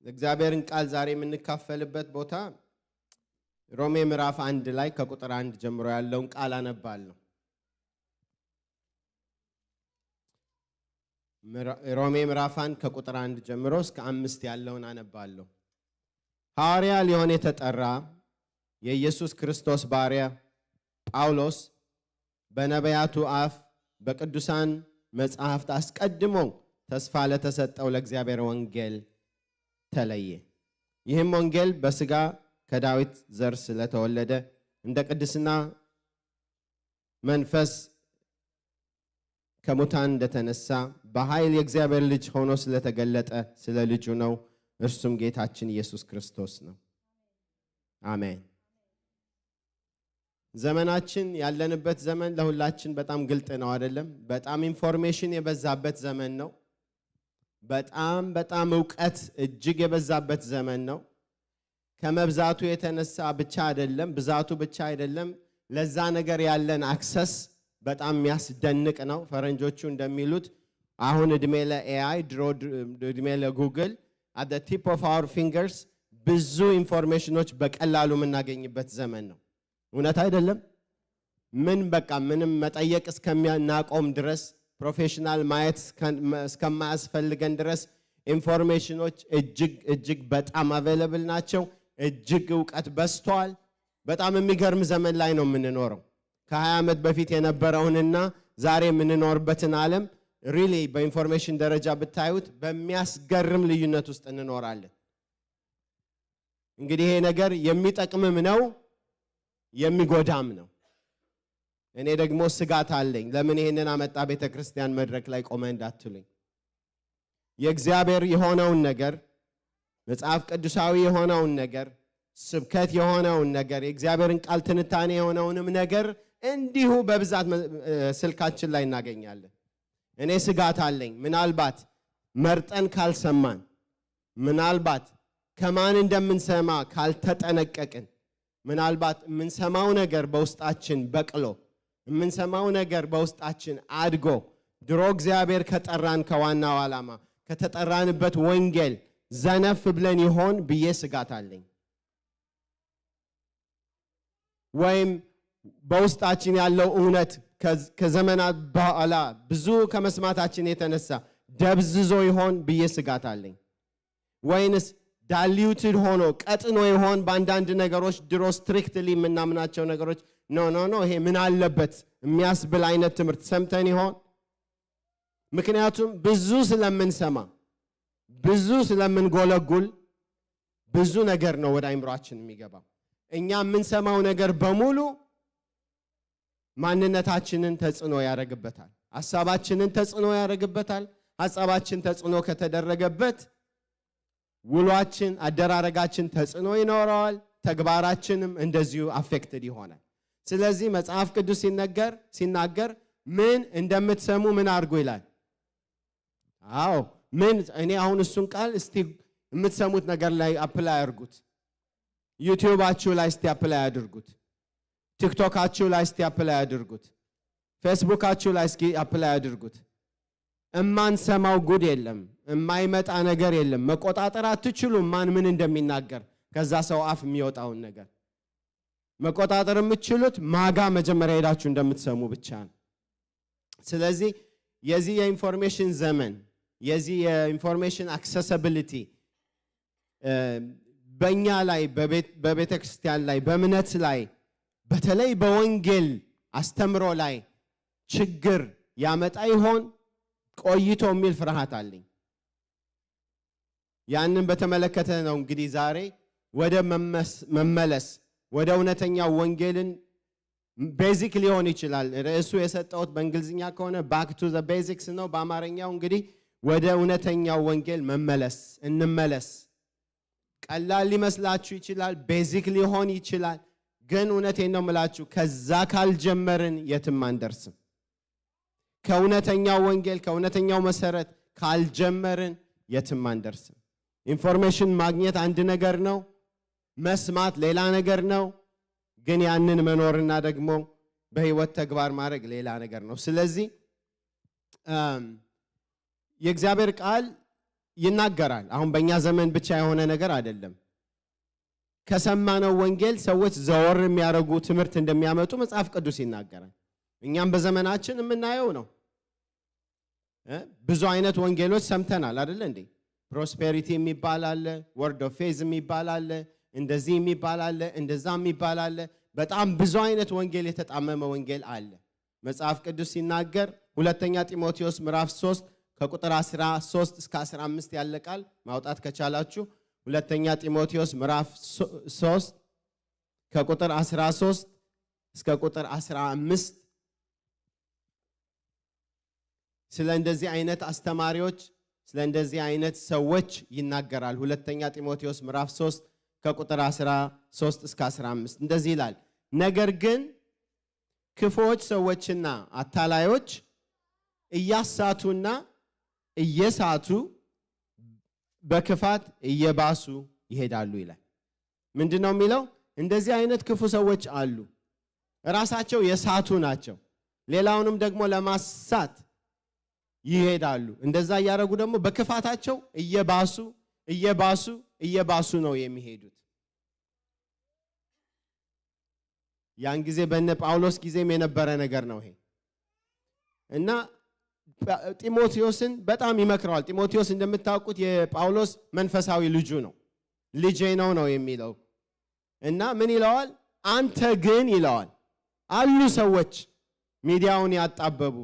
እግዚአብሔርን ቃል ዛሬ የምንካፈልበት ቦታ ሮሜ ምዕራፍ 1 ላይ ከቁጥር 1 ጀምሮ ያለውን ቃል አነባለሁ። ሮሜ ምዕራፍ 1 ከቁጥር 1 ጀምሮ እስከ 5 ያለውን አነባለሁ። ሐዋርያ ሊሆን የተጠራ የኢየሱስ ክርስቶስ ባሪያ ጳውሎስ በነቢያቱ አፍ በቅዱሳን መጻሕፍት አስቀድሞ ተስፋ ለተሰጠው ለእግዚአብሔር ወንጌል ተለየ። ይህም ወንጌል በሥጋ ከዳዊት ዘር ስለተወለደ እንደ ቅድስና መንፈስ ከሙታን እንደተነሳ በኃይል የእግዚአብሔር ልጅ ሆኖ ስለተገለጠ ስለ ልጁ ነው። እርሱም ጌታችን ኢየሱስ ክርስቶስ ነው። አሜን። ዘመናችን ያለንበት ዘመን ለሁላችን በጣም ግልጥ ነው አይደለም? በጣም ኢንፎርሜሽን የበዛበት ዘመን ነው። በጣም ዕውቀት እጅግ የበዛበት ዘመን ነው። ከመብዛቱ የተነሳ ብቻ አይደለም፣ ብዛቱ ብቻ አይደለም፣ ለዛ ነገር ያለን አክሰስ በጣም የሚያስደንቅ ነው። ፈረንጆቹ እንደሚሉት አሁን እድሜ ለኤአይ ድሮ እድሜ ለጉግል at the tip of our fingers ብዙ ኢንፎርሜሽኖች በቀላሉ የምናገኝበት ዘመን ነው። እውነት አይደለም? ምንም መጠየቅ እስከሚያናቆም ድረስ ፕሮፌሽናል ማየት እስከማያስፈልገን ድረስ ኢንፎርሜሽኖች እጅግ በጣም አቬለብል ናቸው። እጅግ ዕውቀት በዝቷል። በጣም የሚገርም ዘመን ላይ ነው የምንኖረው። ከ20 ዓመት በፊት የነበረውንና ዛሬ የምንኖርበትን ዓለም ሪሊ በኢንፎርሜሽን ደረጃ ብታዩት በሚያስገርም ልዩነት ውስጥ እንኖራለን። እንግዲህ ይሄ ነገር የሚጠቅምም ነው የሚጎዳም ነው። እኔ ደግሞ ስጋት አለኝ። ለምን ይሄንን አመጣ ቤተክርስቲያን መድረክ ላይ ቆመ እንዳትሉኝ። የእግዚአብሔር የሆነውን ነገር መጽሐፍ ቅዱሳዊ የሆነውን ነገር ስብከት የሆነውን ነገር የእግዚአብሔርን ቃል ትንታኔ የሆነውንም ነገር እንዲሁ በብዛት ስልካችን ላይ እናገኛለን። እኔ ስጋት አለኝ። ምናልባት መርጠን ካልሰማን፣ ምናልባት ከማን እንደምንሰማ ካልተጠነቀቅን፣ ምናልባት የምንሰማው ነገር በውስጣችን በቅሎ የምንሰማው ነገር በውስጣችን አድጎ ድሮ እግዚአብሔር ከጠራን ከዋናው ዓላማ ከተጠራንበት ወንጌል ዘነፍ ብለን ይሆን ብዬ ስጋት አለኝ። ወይም በውስጣችን ያለው እውነት ከዘመናት በኋላ ብዙ ከመስማታችን የተነሳ ደብዝዞ ይሆን ብዬ ስጋት አለኝ። ወይንስ ዳሊዩትድ ሆኖ ቀጥኖ ይሆን በአንዳንድ ነገሮች ድሮ ስትሪክትሊ የምናምናቸው ነገሮች ኖ ይሄ ምን አለበት የሚያስብል አይነት ትምህርት ሰምተን ይሆን? ምክንያቱም ብዙ ስለምንሰማ ብዙ ስለምንጎለጉል ብዙ ነገር ነው ወደ አይምሯችን የሚገባው። እኛ የምንሰማው ነገር በሙሉ ማንነታችንን ተጽዕኖ ያደርግበታል። ሐሳባችንን ተጽዕኖ ያደርግበታል። ሐሳባችን ተጽዕኖ ከተደረገበት ውሏችን፣ አደራረጋችን ተጽዕኖ ይኖረዋል። ተግባራችንም እንደዚሁ አፌክትድ ይሆናል። ስለዚህ መጽሐፍ ቅዱስ ሲናገር ምን እንደምትሰሙ ምን አድርጉ ይላል። አዎ እኔ አሁን እሱን ቃል እስቲ የምትሰሙት ነገር ላይ አፕላይ አድርጉት። ዩቲዩባችሁ ላይ እስቲ አፕላይ አድርጉት። ቲክቶካችሁ ላይ እስቲ አፕላይ አድርጉት። ፌስቡካችሁ ላይ እስቲ አፕላይ አድርጉት። እማንሰማው ጉድ የለም፣ የማይመጣ ነገር የለም። መቆጣጠር አትችሉም ማን ምን እንደሚናገር ከዛ ሰው አፍ የሚወጣውን ነገር መቆጣጠር የምትችሉት ማጋ መጀመሪያ ሄዳችሁ እንደምትሰሙ ብቻ ነው። ስለዚህ የዚህ የኢንፎርሜሽን ዘመን የዚህ የኢንፎርሜሽን አክሰሲቢሊቲ በእኛ ላይ በቤተ ክርስቲያን ላይ በእምነት ላይ በተለይ በወንጌል አስተምሮ ላይ ችግር ያመጣ ይሆን ቆይቶ የሚል ፍርሃት አለኝ። ያንን በተመለከተ ነው እንግዲህ ዛሬ ወደ መመለስ ወደ እውነተኛው ወንጌልን ቤዚክ ሊሆን ይችላል ርዕሱ የሰጠሁት በእንግሊዝኛ ከሆነ ባክ ቱ ዘ ቤዚክስ ነው። በአማርኛው እንግዲህ ወደ እውነተኛው ወንጌል እንመለስ። ቀላል ሊመስላችሁ ይችላል፣ ቤዚክ ሊሆን ይችላል። ግን እውነቴን ነው የምላችሁ ከዛ ካልጀመርን የትም አንደርስም። ከእውነተኛው ወንጌል ከእውነተኛው መሰረት ካልጀመርን የትም አንደርስም። ኢንፎርሜሽን ማግኘት አንድ ነገር ነው፣ መስማት ሌላ ነገር ነው። ግን ያንን መኖርና ደግሞ በህይወት ተግባር ማድረግ ሌላ ነገር ነው። ስለዚህ የእግዚአብሔር ቃል ይናገራል። አሁን በእኛ ዘመን ብቻ የሆነ ነገር አይደለም። ከሰማነው ወንጌል ሰዎች ዘወር የሚያደርጉ ትምህርት እንደሚያመጡ መጽሐፍ ቅዱስ ይናገራል። እኛም በዘመናችን የምናየው ነው። ብዙ አይነት ወንጌሎች ሰምተናል አይደል እንዴ? ፕሮስፔሪቲ የሚባል አለ፣ ወርድ ኦፍ ፌዝ የሚባል አለ፣ እንደዚህ የሚባል አለ፣ እንደዛ የሚባል አለ። በጣም ብዙ አይነት ወንጌል፣ የተጣመመ ወንጌል አለ። መጽሐፍ ቅዱስ ሲናገር ሁለተኛ ጢሞቴዎስ ምዕራፍ 3 ከቁጥር 13 እስከ 15 ያለ ቃል ማውጣት ከቻላችሁ ሁለተኛ ጢሞቴዎስ ምዕራፍ 3 ከቁጥር 13 እስከ ቁጥር 15 ስለ እንደዚህ አይነት አስተማሪዎች፣ ስለ እንደዚህ አይነት ሰዎች ይናገራል። ሁለተኛ ጢሞቴዎስ ምዕራፍ 3 ከቁጥር 13 እስከ 15 እንደዚህ ይላል። ነገር ግን ክፉዎች ሰዎችና አታላዮች እያሳቱና እየሳቱ በክፋት እየባሱ ይሄዳሉ ይላል። ምንድነው የሚለው? እንደዚህ አይነት ክፉ ሰዎች አሉ። ራሳቸው የሳቱ ናቸው። ሌላውንም ደግሞ ለማሳት ይሄዳሉ። እንደዛ እያደረጉ ደግሞ በክፋታቸው እየባሱ ነው የሚሄዱት። ያን ጊዜ በነ ጳውሎስ ጊዜም የነበረ ነገር ነው ይሄ እና ጢሞቴዎስን በጣም ይመክረዋል። ጢሞቴዎስ እንደምታውቁት የጳውሎስ መንፈሳዊ ልጁ ነው። ልጄ ነው የሚለው እና ምን ይለዋል? አንተ ግን ይለዋል። አሉ ሰዎች ሚዲያውን ያጣበቡ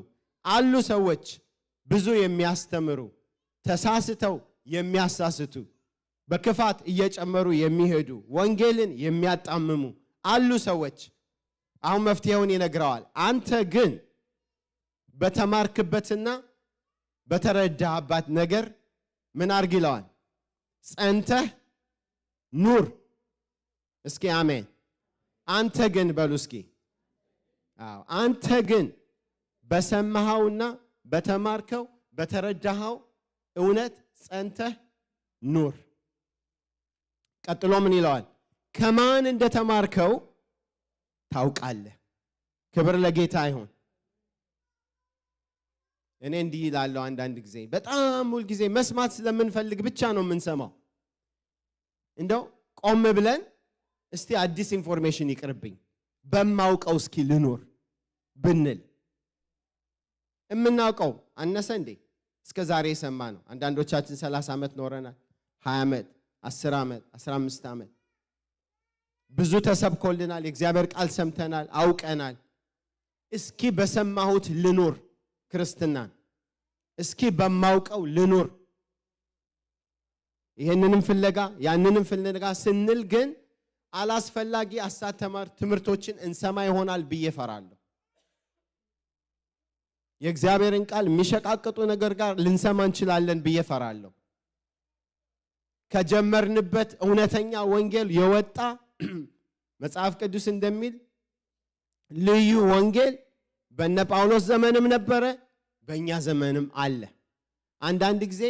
አሉ ሰዎች ብዙ የሚያስተምሩ ተሳስተው የሚያሳስቱ በክፋት እየጨመሩ የሚሄዱ ወንጌልን የሚያጣምሙ አሉ ሰዎች። አሁን መፍትሄውን ይነግረዋል። አንተ ግን በተማርክበትና በተረዳህባት ነገር ምን አርግ ይለዋል? ጸንተህ ኑር። እስኪ አሜን። አንተ ግን በሉ እስኪ። አዎ አንተ ግን በሰማኸውና በተማርከው በተረዳኸው እውነት ጸንተህ ኑር። ቀጥሎ ምን ይለዋል? ከማን እንደተማርከው ታውቃለህ። ክብር ለጌታ ይሁን። እኔ እንዲህ ይላለሁ አንዳንድ ጊዜ በጣም ሁል ጊዜ መስማት ስለምንፈልግ ብቻ ነው የምንሰማው። እንደው ቆም ብለን እስቲ አዲስ ኢንፎርሜሽን ይቅርብኝ በማውቀው እስኪ ልኖር ብንል የምናውቀው አነሰ እንዴ? እስከ ዛሬ የሰማ ነው። አንዳንዶቻችን 30 ዓመት ኖረናል፣ 20 ዓመት፣ 10 ዓመት፣ 15 ዓመት ብዙ ተሰብኮልናል። የእግዚአብሔር ቃል ሰምተናል፣ አውቀናል። እስኪ በሰማሁት ልኖር ክርስትናን፣ እስኪ በማውቀው ልኖር። ይህንንም ፍለጋ ያንንም ፍለጋ ስንል ግን አላስፈላጊ አሳተማር ትምህርቶችን እንሰማ ይሆናል ብዬ ፈራለሁ። የእግዚአብሔርን ቃል የሚሸቃቅጡ ነገር ጋር ልንሰማ እንችላለን ብዬ ፈራለሁ። ከጀመርንበት እውነተኛ ወንጌል የወጣ መጽሐፍ ቅዱስ እንደሚል ልዩ ወንጌል በነ ጳውሎስ ዘመንም ነበረ፣ በእኛ ዘመንም አለ። አንዳንድ ጊዜ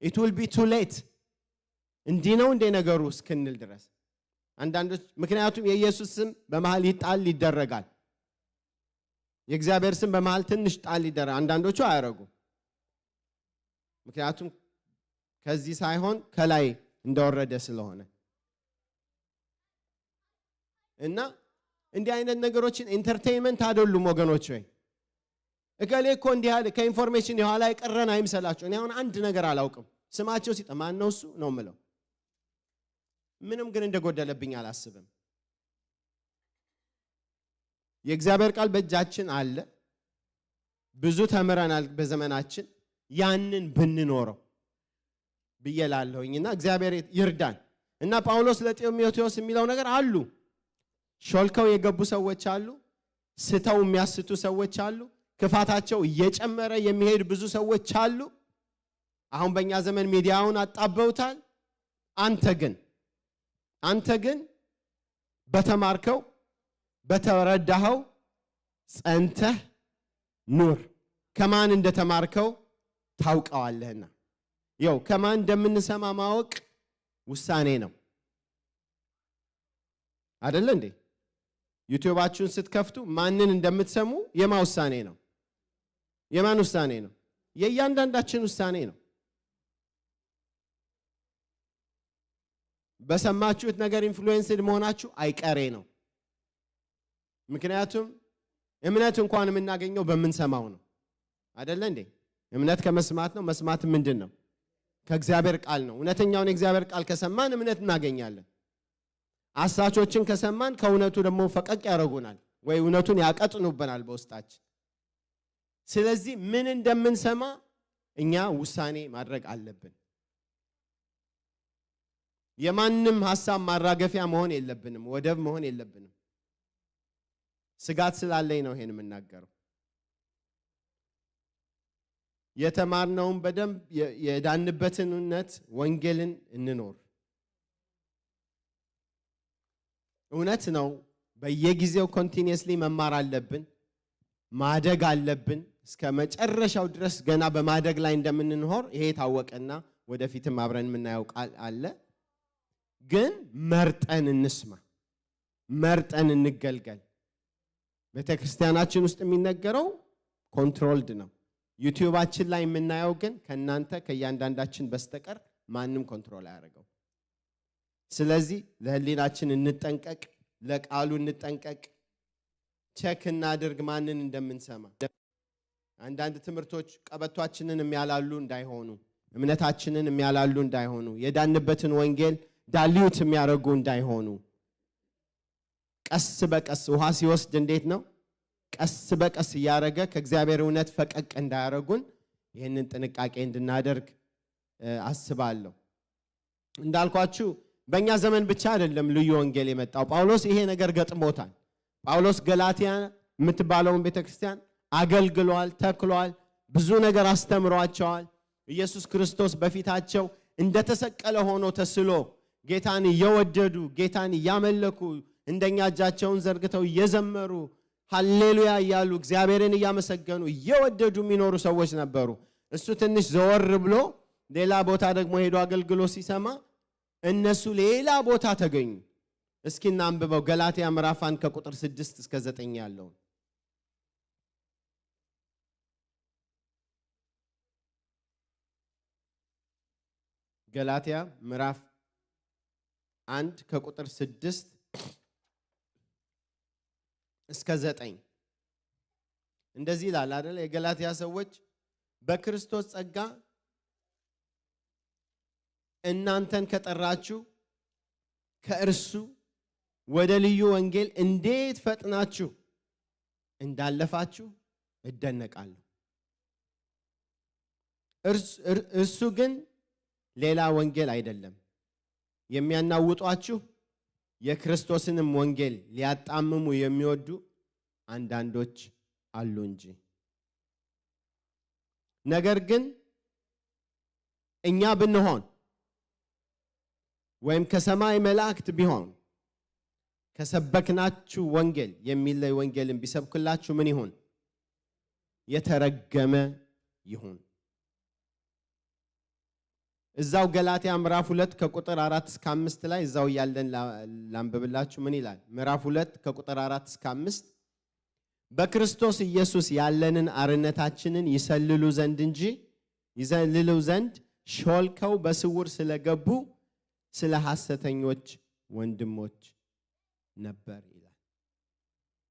it will be too late እንዲህ ነው እንደ ነገሩ እስክንል ድረስ አንዳንዶች ምክንያቱም የኢየሱስ ስም በመሃል ይጣል ይደረጋል። የእግዚአብሔር ስም በመሃል ትንሽ ጣል ይደረጋል። አንዳንዶቹ አያረጉም። ምክንያቱም ከዚህ ሳይሆን ከላይ እንደወረደ ስለሆነ እና እንዲህ አይነት ነገሮችን ኢንተርቴይንመንት አይደሉም ወገኖች። ወይ እከሌ እኮ እንዲህ ያለ ከኢንፎርሜሽን የኋላ የቀረን አይምሰላችሁ። እኔ አሁን አንድ ነገር አላውቅም፣ ስማቸው ሲጠማን ነው እሱ ነው የምለው። ምንም ግን እንደጎደለብኝ አላስብም። የእግዚአብሔር ቃል በእጃችን አለ፣ ብዙ ተምረናል በዘመናችን። ያንን ብንኖረው ብየላለሁኝና እግዚአብሔር ይርዳን። እና ጳውሎስ ለጢሞቴዎስ የሚለው ነገር አሉ። ሾልከው የገቡ ሰዎች አሉ፣ ስተው የሚያስቱ ሰዎች አሉ፣ ክፋታቸው እየጨመረ የሚሄድ ብዙ ሰዎች አሉ። አሁን በእኛ ዘመን ሚዲያውን አጣበውታል። አንተ ግን በተማርከው በተረዳኸው ጸንተህ ኑር። ከማን እንደተማርከው ታውቀዋለህና። ያው ከማን እንደምንሰማ ማወቅ ውሳኔ ነው አይደል እንዴ? ዩቲዩባችሁን ስትከፍቱ ማንን እንደምትሰሙ የማን ውሳኔ ነው? የማን ውሳኔ ነው? የእያንዳንዳችን ውሳኔ ነው። በሰማችሁት ነገር ኢንፍሉዌንስድ መሆናችሁ አይቀሬ ነው። ምክንያቱም እምነት እንኳን የምናገኘው በምንሰማው ነው አይደለ እንዴ? እምነት ከመስማት ነው። መስማት ምንድነው? ከእግዚአብሔር ቃል ነው። እውነተኛውን የእግዚአብሔር ቃል ከሰማን እምነት እናገኛለን። አሳቾችን ከሰማን ከእውነቱ ደግሞ ፈቀቅ ያደርጉናል ወይ እውነቱን ያቀጥኑብናል በውስጣችን። ስለዚህ ምን እንደምንሰማ እኛ ውሳኔ ማድረግ አለብን። የማንም ሐሳብ ማራገፊያ መሆን የለብንም፣ ወደብ መሆን የለብንም። ስጋት ስላለኝ ነው ይሄን የምናገረው። የተማርነውን በደንብ የዳንበትን እውነት ወንጌልን እንኖር። እውነት ነው። በየጊዜው ኮንቲኒየስሊ መማር አለብን፣ ማደግ አለብን። እስከ መጨረሻው ድረስ ገና በማደግ ላይ እንደምንኖር ይሄ ታወቀና ወደፊትም አብረን የምናየው ቃል አለ። ግን መርጠን እንስማ፣ መርጠን እንገልገል። ቤተክርስቲያናችን ውስጥ የሚነገረው ኮንትሮልድ ነው። ዩቲዩባችን ላይ የምናየው ግን ከናንተ ከእያንዳንዳችን በስተቀር ማንም ኮንትሮል አያደርገው። ስለዚህ ለህሊናችን እንጠንቀቅ፣ ለቃሉ እንጠንቀቅ፣ ቼክ እናድርግ ማንን እንደምንሰማ። አንዳንድ ትምህርቶች ቀበቷችንን የሚያላሉ እንዳይሆኑ፣ እምነታችንን የሚያላሉ እንዳይሆኑ፣ የዳንበትን ወንጌል ዳሊዩት የሚያደርጉ እንዳይሆኑ። ቀስ በቀስ ውሃ ሲወስድ እንዴት ነው? ቀስ በቀስ እያደረገ ከእግዚአብሔር እውነት ፈቀቅ እንዳያደርጉን ይህንን ጥንቃቄ እንድናደርግ አስባለሁ። እንዳልኳችሁ በእኛ ዘመን ብቻ አይደለም ልዩ ወንጌል የመጣው። ጳውሎስ ይሄ ነገር ገጥሞታል። ጳውሎስ ገላትያ የምትባለውን ቤተክርስቲያን አገልግሏል፣ ተክሏል፣ ብዙ ነገር አስተምሯቸዋል። ኢየሱስ ክርስቶስ በፊታቸው እንደተሰቀለ ሆኖ ተስሎ ጌታን እየወደዱ ጌታን እያመለኩ እንደኛ እጃቸውን ዘርግተው እየዘመሩ ሃሌሉያ እያሉ እግዚአብሔርን እያመሰገኑ እየወደዱ የሚኖሩ ሰዎች ነበሩ። እሱ ትንሽ ዘወር ብሎ ሌላ ቦታ ደግሞ ሄዶ አገልግሎ ሲሰማ እነሱ ሌላ ቦታ ተገኙ። እስኪ እናንብበው ገላትያ ምዕራፍ 1 ከቁጥር 6 እስከ 9 ያለው። ገላትያ ምዕራፍ 1 ከቁጥር 6 እስከ 9 እንደዚህ ይላል አይደል? የገላትያ ሰዎች በክርስቶስ ጸጋ እናንተን ከጠራችሁ ከእርሱ ወደ ልዩ ወንጌል እንዴት ፈጥናችሁ እንዳለፋችሁ እደነቃለሁ። እርሱ ግን ሌላ ወንጌል አይደለም፣ የሚያናውጧችሁ የክርስቶስንም ወንጌል ሊያጣምሙ የሚወዱ አንዳንዶች አሉ እንጂ። ነገር ግን እኛ ብንሆን ወይም ከሰማይ መላእክት ቢሆን ከሰበክናችሁ ወንጌል የሚለይ ወንጌልን ቢሰብክላችሁ ምን ይሁን? የተረገመ ይሁን። እዛው ገላትያ ምዕራፍ 2 ከቁጥር 4 እስከ 5 ላይ እዛው ያለን ላንብብላችሁ። ምን ይላል? ምዕራፍ 2 ከቁጥር 4 እስከ 5 በክርስቶስ ኢየሱስ ያለንን አርነታችንን ይሰልሉ ዘንድ ሾልከው በስውር ስለገቡ ስለ ሐሰተኞች ወንድሞች ነበር ይላል።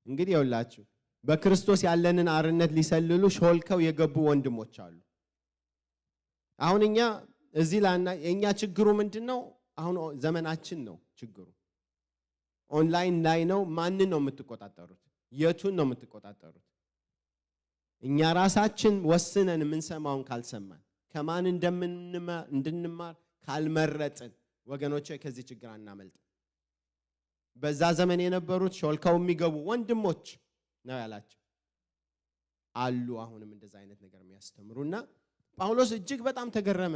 እንግዲህ ይኸውላችሁ በክርስቶስ ያለንን አርነት ሊሰልሉ ሾልከው የገቡ ወንድሞች አሉ። አሁን እኛ እዚህ ላና የኛ ችግሩ ምንድነው? አሁን ዘመናችን ነው ችግሩ። ኦንላይን ላይ ነው። ማንን ነው የምትቆጣጠሩት? የቱን ነው የምትቆጣጠሩት? እኛ ራሳችን ወስነን የምንሰማውን ካልሰማን ከማን እንድንማር ካልመረጥን ወገኖቼ ከዚህ ችግር አናመልጥ። በዛ ዘመን የነበሩት ሾልከው የሚገቡ ወንድሞች ነው ያላቸው አሉ። አሁንም እንደዛ አይነት ነገር የሚያስተምሩና ጳውሎስ እጅግ በጣም ተገረመ።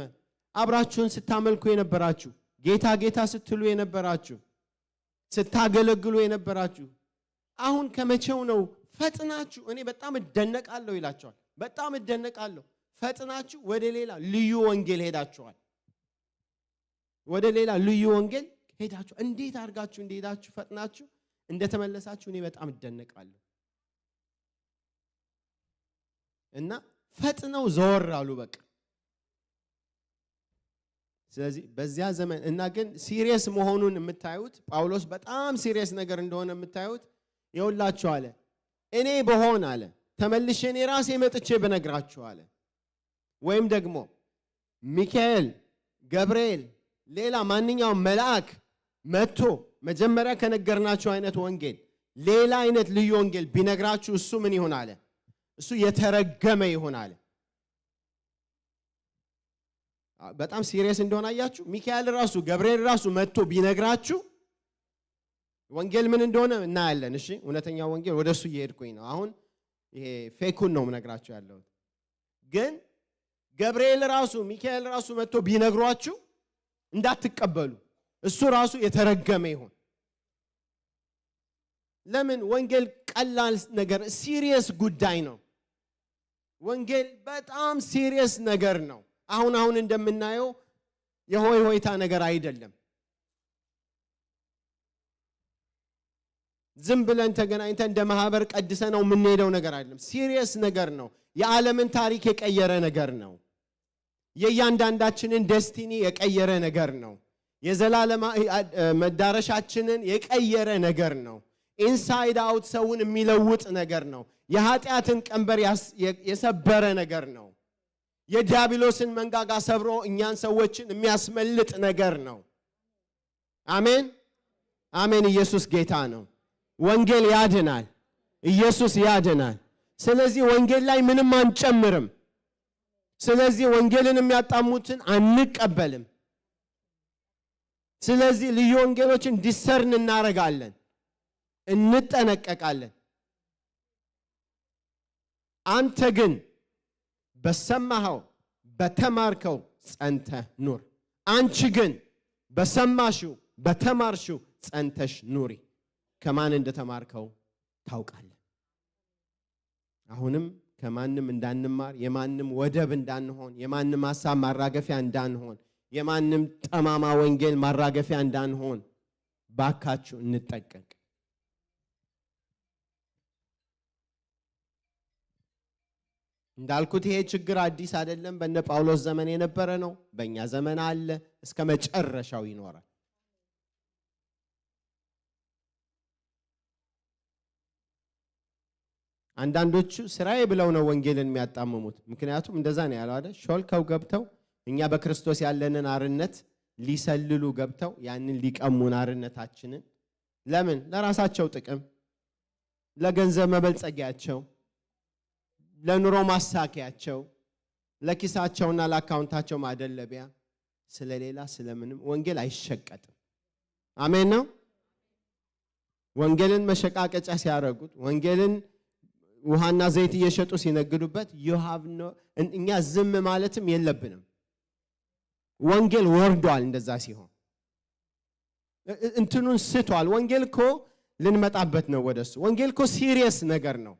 አብራችሁን ስታመልኩ የነበራችሁ፣ ጌታ ጌታ ስትሉ የነበራችሁ፣ ስታገለግሉ የነበራችሁ አሁን ከመቼው ነው ፈጥናችሁ? እኔ በጣም እደነቃለሁ ይላቸዋል። በጣም እደነቃለሁ። ፈጥናችሁ ወደ ሌላ ልዩ ወንጌል ሄዳችኋል። ወደ ሌላ ልዩ ወንጌል ሄዳችሁ እንዴት አድርጋችሁ እንደሄዳችሁ ፈጥናችሁ እንደተመለሳችሁ እኔ በጣም እደነቃለሁ። እና ፈጥነው ዘወር አሉ። በቃ ስለዚህ በዚያ ዘመን እና ግን ሲሪየስ መሆኑን የምታዩት ጳውሎስ በጣም ሲሪየስ ነገር እንደሆነ የምታዩት ይውላችሁ አለ እኔ በሆን አለ ተመልሼ እኔ ራሴ መጥቼ በነግራችሁ አለ ወይም ደግሞ ሚካኤል ገብርኤል ሌላ ማንኛውም መልአክ መጥቶ መጀመሪያ ከነገርናችሁ አይነት ወንጌል ሌላ አይነት ልዩ ወንጌል ቢነግራችሁ እሱ ምን ይሆን አለ እሱ የተረገመ ይሆን አለ በጣም ሲሪየስ እንደሆነ አያችሁ ሚካኤል ራሱ ገብርኤል ራሱ መጥቶ ቢነግራችሁ ወንጌል ምን እንደሆነ እናያለን እሺ እውነተኛው ወንጌል ወደሱ እየሄድኩኝ ነው አሁን ይሄ ፌኩን ነው ምነግራችሁ ያለው ግን ገብርኤል ራሱ ሚካኤል ራሱ መጥቶ ቢነግሯችሁ እንዳትቀበሉ እሱ ራሱ የተረገመ ይሁን ለምን ወንጌል ቀላል ነገር ሲሪየስ ጉዳይ ነው ወንጌል በጣም ሲሪየስ ነገር ነው አሁን እንደምናየው የሆይ ሆይታ ነገር አይደለም ዝም ብለን ተገናኝተን እንደ ማህበር ቀድሰነው የምንሄደው ነገር አይደለም ሲሪየስ ነገር ነው የዓለምን ታሪክ የቀየረ ነገር ነው የእያንዳንዳችንን ዴስቲኒ የቀየረ ነገር ነው የዘላለም መዳረሻችንን የቀየረ ነገር ነው ኢንሳይድ አውት ሰውን የሚለውጥ ነገር ነው የኃጢአትን ቀንበር የሰበረ ነገር ነው የዲያብሎስን መንጋጋ ሰብሮ እኛን ሰዎችን የሚያስመልጥ ነገር ነው አሜን አሜን ኢየሱስ ጌታ ነው ወንጌል ያድናል ኢየሱስ ያድናል ስለዚህ ወንጌል ላይ ምንም አንጨምርም ስለዚህ ወንጌልን የሚያጣሙትን አንቀበልም ስለዚህ ልዩ ወንጌሎችን ዲሰርን እናረጋለን እንጠነቀቃለን አንተ ግን በሰማኸው በተማርከው ጸንተህ ኑር አንቺ ግን በሰማሽው በተማርሽው ጸንተሽ ኑሪ ከማን እንደተማርከው ታውቃለህ አሁንም ከማንም እንዳንማር የማንም ወደብ እንዳንሆን የማንም ሐሳብ ማራገፊያ እንዳንሆን የማንም ጠማማ ወንጌል ማራገፊያ እንዳንሆን ባካችሁ እንጠንቀቅ እንዳልኩት ይሄ ችግር አዲስ አይደለም በእነ ጳውሎስ ዘመን የነበረ ነው በእኛ ዘመን አለ እስከ መጨረሻው ይኖራል አንዳንዶቹ ስራዬ ብለው ነው ወንጌልን የሚያጣምሙት ምክንያቱም እንደዛ ነው ያለው አይደል ሾልከው ገብተው እኛ በክርስቶስ ያለንን አርነት ሊሰልሉ ገብተው ያንን ሊቀሙን አርነታችንን ለምን ለራሳቸው ጥቅም ለገንዘብ መበልጸጊያቸው ለኑሮ ማሳኪያቸው ለኪሳቸውና ለአካውንታቸው ማደለቢያ ስለሌላ ስለምንም ወንጌል አይሸቀጥም አሜን ነው ወንጌልን መሸቃቀጫ ሲያረጉት ወንጌልን ውሃና ዘይት እየሸጡ ሲነግዱበት እኛ ዝም ማለትም የለብንም ወንጌል ወርዷል እንደዛ ሲሆን እንትኑን ስቷል ወንጌል እኮ ልንመጣበት ነው ወደሱ ወንጌል እኮ ሲሪየስ ነገር ነው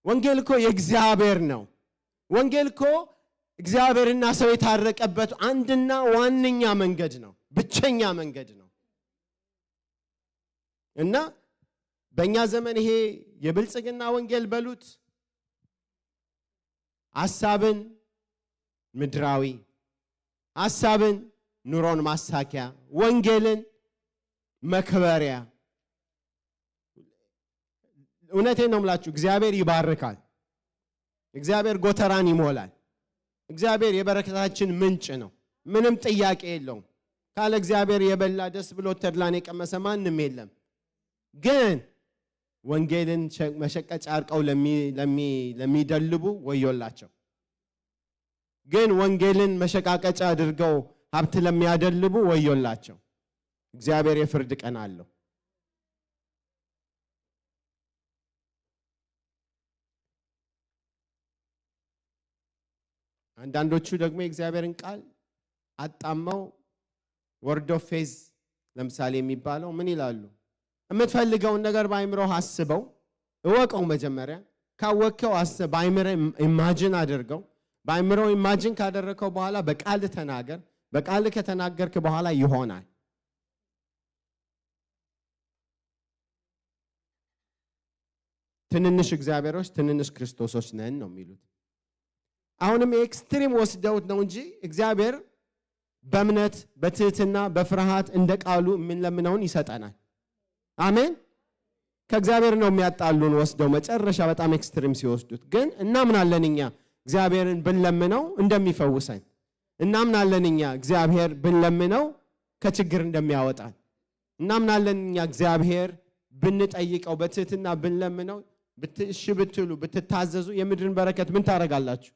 ወንጌል እኮ የእግዚአብሔር ነው ወንጌል እኮ እግዚአብሔርና ሰው የታረቀበት አንድና ዋነኛ መንገድ ነው ብቸኛ መንገድ ነው እና በእኛ ዘመን ይሄ የብልጽግና ወንጌል በሉት ሐሳብን ምድራዊ ሐሳብን ኑሮን ማሳኪያ ወንጌልን መክበሪያ እውነቴን ነው የምላችሁ እግዚአብሔር ይባርካል እግዚአብሔር ጎተራን ይሞላል እግዚአብሔር የበረከታችን ምንጭ ነው ምንም ጥያቄ የለውም ካለ እግዚአብሔር የበላ ደስ ብሎ ተድላን የቀመሰ ማንም የለም ግን ወንጌልን መሸቀጫ አርቀው ለሚደልቡ ወዮላቸው ግን ወንጌልን መሸቃቀጫ አድርገው ሀብት ለሚያደልቡ ወዮላቸው እግዚአብሔር የፍርድ ቀን አለው አንዳንዶቹ ደግሞ የእግዚአብሔርን ቃል አጣመው ወርድ ኦፍ ፌዝ ለምሳሌ የሚባለው ምን ይላሉ የምትፈልገውን ነገር በአይምሮህ አስበው እወቀው መጀመሪያ ካወቀው በአይምሮ ኢማጂን አድርገው በአይምሮ ኢማጂን ካደረከው በኋላ በቃል ተናገር በቃል ከተናገርክ በኋላ ይሆናል ትንንሽ እግዚአብሔሮች ትንንሽ ክርስቶሶች ነን ነው የሚሉት አሁንም ኤክስትሪም ወስደውት ነው እንጂ እግዚአብሔር በእምነት በትህትና በፍርሃት እንደ ቃሉ የምንለምነውን ይሰጠናል። አሜን። ከእግዚአብሔር ነው የሚያጣሉን ወስደው መጨረሻ በጣም ኤክስትሪም ሲወስዱት። ግን እናምናለን እኛ እግዚአብሔርን ብንለምነው እንደሚፈውሰን። እናምናለን እኛ እግዚአብሔር ብንለምነው ከችግር እንደሚያወጣን። እናምናለን እኛ እግዚአብሔር ብንጠይቀው በትህትና ብንለምነው እሺ ብትሉ ብትታዘዙ የምድርን በረከት ምን ታደርጋላችሁ?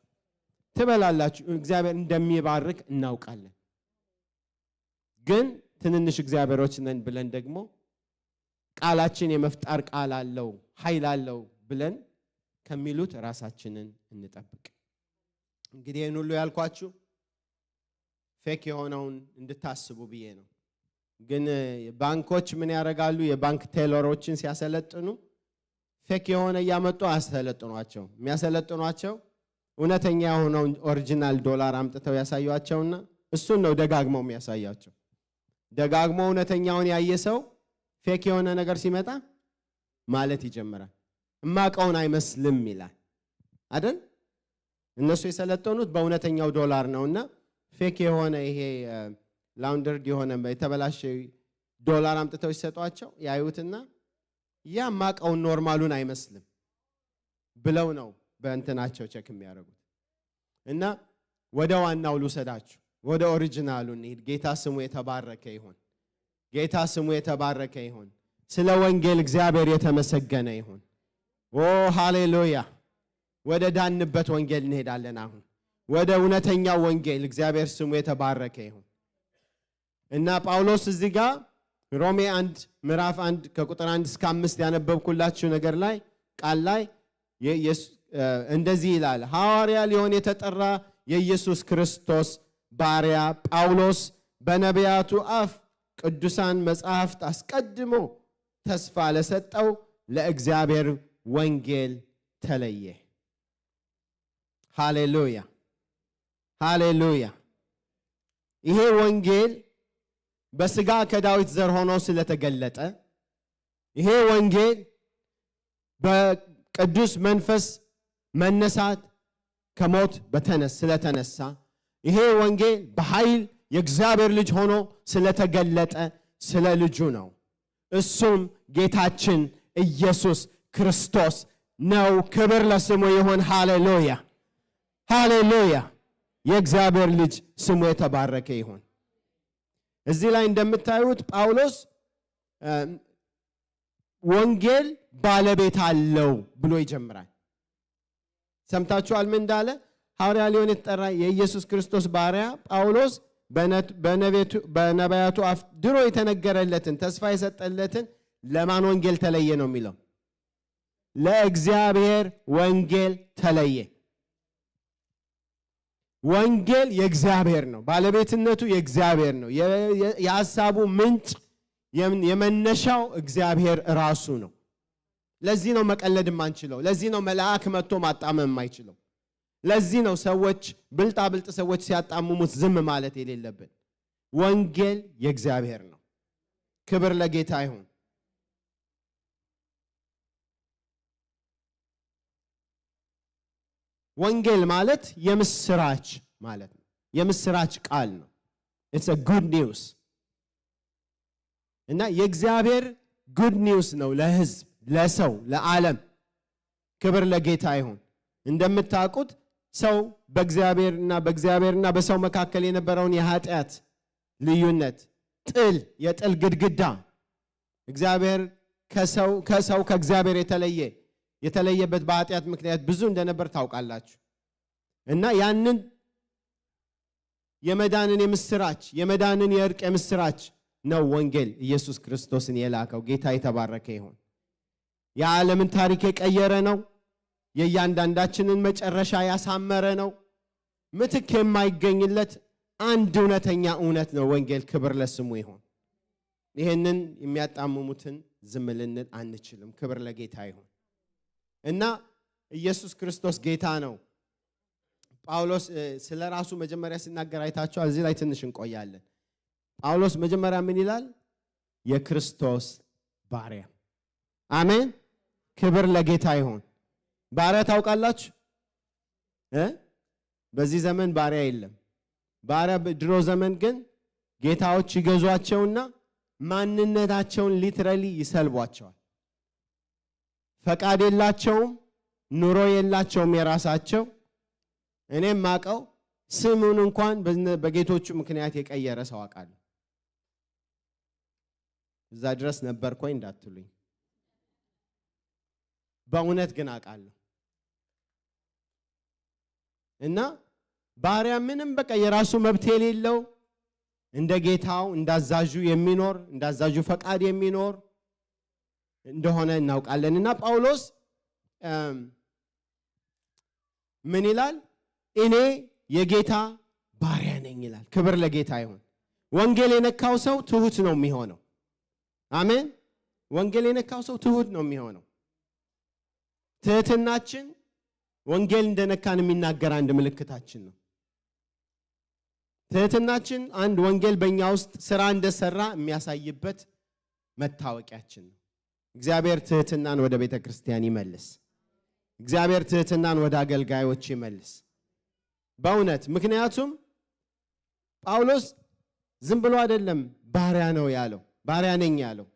ትበላላችሁ። እግዚአብሔር እንደሚባርክ እናውቃለን። ግን ትንንሽ እግዚአብሔሮች ነን ብለን ደግሞ ቃላችን የመፍጠር ቃል አለው ኃይል አለው ብለን ከሚሉት ራሳችንን እንጠብቅ። እንግዲህ ይህን ሁሉ ያልኳችሁ ፌክ የሆነውን እንድታስቡ ብዬ ነው። ግን ባንኮች ምን ያደርጋሉ? የባንክ ቴለሮችን ሲያሰለጥኑ ፌክ የሆነ እያመጡ አያሰለጥኗቸው። የሚያሰለጥኗቸው እውነተኛ የሆነውን ኦሪጂናል ዶላር አምጥተው ያሳዩአቸውና እሱን ነው ደጋግመው የሚያሳያቸው። ደጋግሞ እውነተኛውን ያየ ሰው ፌክ የሆነ ነገር ሲመጣ ማለት ይጀምራል። እማቀውን አይመስልም ይላል አይደል? እነሱ የሰለጠኑት በእውነተኛው ዶላር ነውና ፌክ የሆነ ይሄ ላውንደርድ የሆነ የተበላሸ ዶላር አምጥተው ይሰጧቸው ያዩትና ያ ማቀውን ኖርማሉን አይመስልም ብለው ነው በእንትናቸው ቼክ የሚያደርጉት። እና ወደ ዋናው ልውሰዳችሁ፣ ወደ ኦሪጂናሉ እንሂድ። ጌታ ስሙ የተባረከ ይሁን። ጌታ ስሙ የተባረከ ይሁን። ስለ ወንጌል እግዚአብሔር የተመሰገነ ይሁን። ኦ ሃሌሉያ። ወደ ዳንበት ወንጌል እንሄዳለን። አሁን ወደ እውነተኛው ወንጌል እግዚአብሔር ስሙ የተባረከ ይሁን። እና ጳውሎስ እዚህ ጋር ሮሜ 1 ምዕራፍ 1 ከቁጥር 1 እስከ 5 ያነበብኩላችሁ ነገር ላይ ቃል ላይ እንደዚህ ይላል። ሐዋርያ ሊሆን የተጠራ የኢየሱስ ክርስቶስ ባሪያ ጳውሎስ በነቢያቱ አፍ ቅዱሳን መጻሕፍት አስቀድሞ ተስፋ ለሰጠው ለእግዚአብሔር ወንጌል ተለየ። ሃሌሉያ ሃሌሉያ። ይሄ ወንጌል በስጋ ከዳዊት ዘር ሆኖ ስለተገለጠ፣ ይሄ ወንጌል በቅዱስ መንፈስ መነሳት ከሞት ስለተነሳ፣ ይሄ ወንጌል በኃይል የእግዚአብሔር ልጅ ሆኖ ስለተገለጠ ስለ ልጁ ነው። እሱም ጌታችን ኢየሱስ ክርስቶስ ነው። ክብር ለስሙ ይሁን። ሃሌሉያ ሃሌሉያ። የእግዚአብሔር ልጅ ስሙ የተባረከ ይሁን። እዚህ ላይ እንደምታዩት ጳውሎስ ወንጌል ባለቤት አለው ብሎ ይጀምራል። ሰምታችኋል ምን እንዳለ? ሐዋርያ ሊሆን የተጠራ የኢየሱስ ክርስቶስ ባሪያ ጳውሎስ በነቢያቱ አፍ ድሮ የተነገረለትን ተስፋ የሰጠለትን ለማን ወንጌል ተለየ ነው የሚለው? ለእግዚአብሔር ወንጌል ተለየ። ወንጌል የእግዚአብሔር ነው። ባለቤትነቱ የእግዚአብሔር ነው። የሐሳቡ ምንጭ የመነሻው እግዚአብሔር ራሱ ነው። ለዚህ ነው መቀለድ የማንችለው። ለዚህ ነው መልአክ መጥቶ ማጣመም የማይችለው። ለዚህ ነው ሰዎች ብልጣብልጥ ሰዎች ሲያጣምሙት ዝም ማለት የሌለብን። ወንጌል የእግዚአብሔር ነው። ክብር ለጌታ ይሁን። ወንጌል ማለት የምስራች ማለት ነው። የምስራች ቃል ነው። it's a good news እና የእግዚአብሔር good news ነው ለሕዝብ፣ ለሰው፣ ለዓለም። ክብር ለጌታ ይሁን። እንደምታውቁት ሰው በእግዚአብሔርና በሰው መካከል የነበረውን የኃጢአት ልዩነት፣ የጥል ግድግዳ እግዚአብሔር ከሰው ከእግዚአብሔር የተለየበት በኃጢአት ምክንያት ብዙ እንደነበር ታውቃላችሁ። እና ያንን የመዳንን የምስራች የመዳንን የእርቅ የምስራች ነው ወንጌል ኢየሱስ ክርስቶስን የላከው። ጌታ የተባረከ ይሁን። የዓለምን ታሪክ የቀየረ ነው። የእያንዳንዳችንን መጨረሻ ያሳመረ ነው። ምትክ የማይገኝለት አንድ እውነተኛ እውነት ነው ወንጌል። ክብር ለስሙ ይሁን። ይህንን የሚያጣምሙትን ዝም ልንል አንችልም። ክብር ለጌታ ይሁን። እና ኢየሱስ ክርስቶስ ጌታ ነው። ጳውሎስ ስለ ራሱ መጀመሪያ ሲናገር አይታችኋል። እዚህ ላይ ትንሽ እንቆያለን። ጳውሎስ መጀመሪያ ምን ይላል? የክርስቶስ ባሪያ። አሜን። ክብር ለጌታ ይሁን። ባሪያ ታውቃላችሁ? በዚህ ዘመን ባሪያ የለም። ባሪያ ድሮ ዘመን ግን ጌታዎች ይገዟቸውና ማንነታቸውን ሊትራሊ ይሰልቧቸዋል። ፈቃድ የላቸውም፣ ኑሮ የላቸውም የራሳቸው። እኔም ማቀው ስሙን እንኳን በጌቶቹ ምክንያት የቀየረ ሰው አውቃለሁ። እዛ ድረስ ነበርኩኝ እንዳትሉኝ፣ በእውነት ግን አውቃለሁ። እና ባሪያ ምንም በቃ የራሱ መብት የሌለው እንደ ጌታው እንዳዛዡ የሚኖር እንዳዛዡ ፈቃድ የሚኖር እንደሆነ እናውቃለን። እና ጳውሎስ ምን ይላል? እኔ የጌታ ባሪያ ነኝ ይላል። ክብር ለጌታ ይሁን። ወንጌል የነካው ሰው ትሁት ነው የሚሆነው። አሜን። ወንጌል የነካው ሰው ትሁት ነው የሚሆነው። ትህትናችን ወንጌል እንደነካን የሚናገር አንድ ምልክታችን ነው። ትህትናችን አንድ ወንጌል በእኛ ውስጥ ስራ እንደሰራ የሚያሳይበት መታወቂያችን ነው። እግዚአብሔር ትህትናን ወደ ቤተ ክርስቲያን ይመልስ። እግዚአብሔር ትህትናን ወደ አገልጋዮች ይመልስ በእውነት። ምክንያቱም ጳውሎስ ዝም ብሎ አይደለም ባሪያ ነው ያለው፣ ባሪያ ነኝ ያለው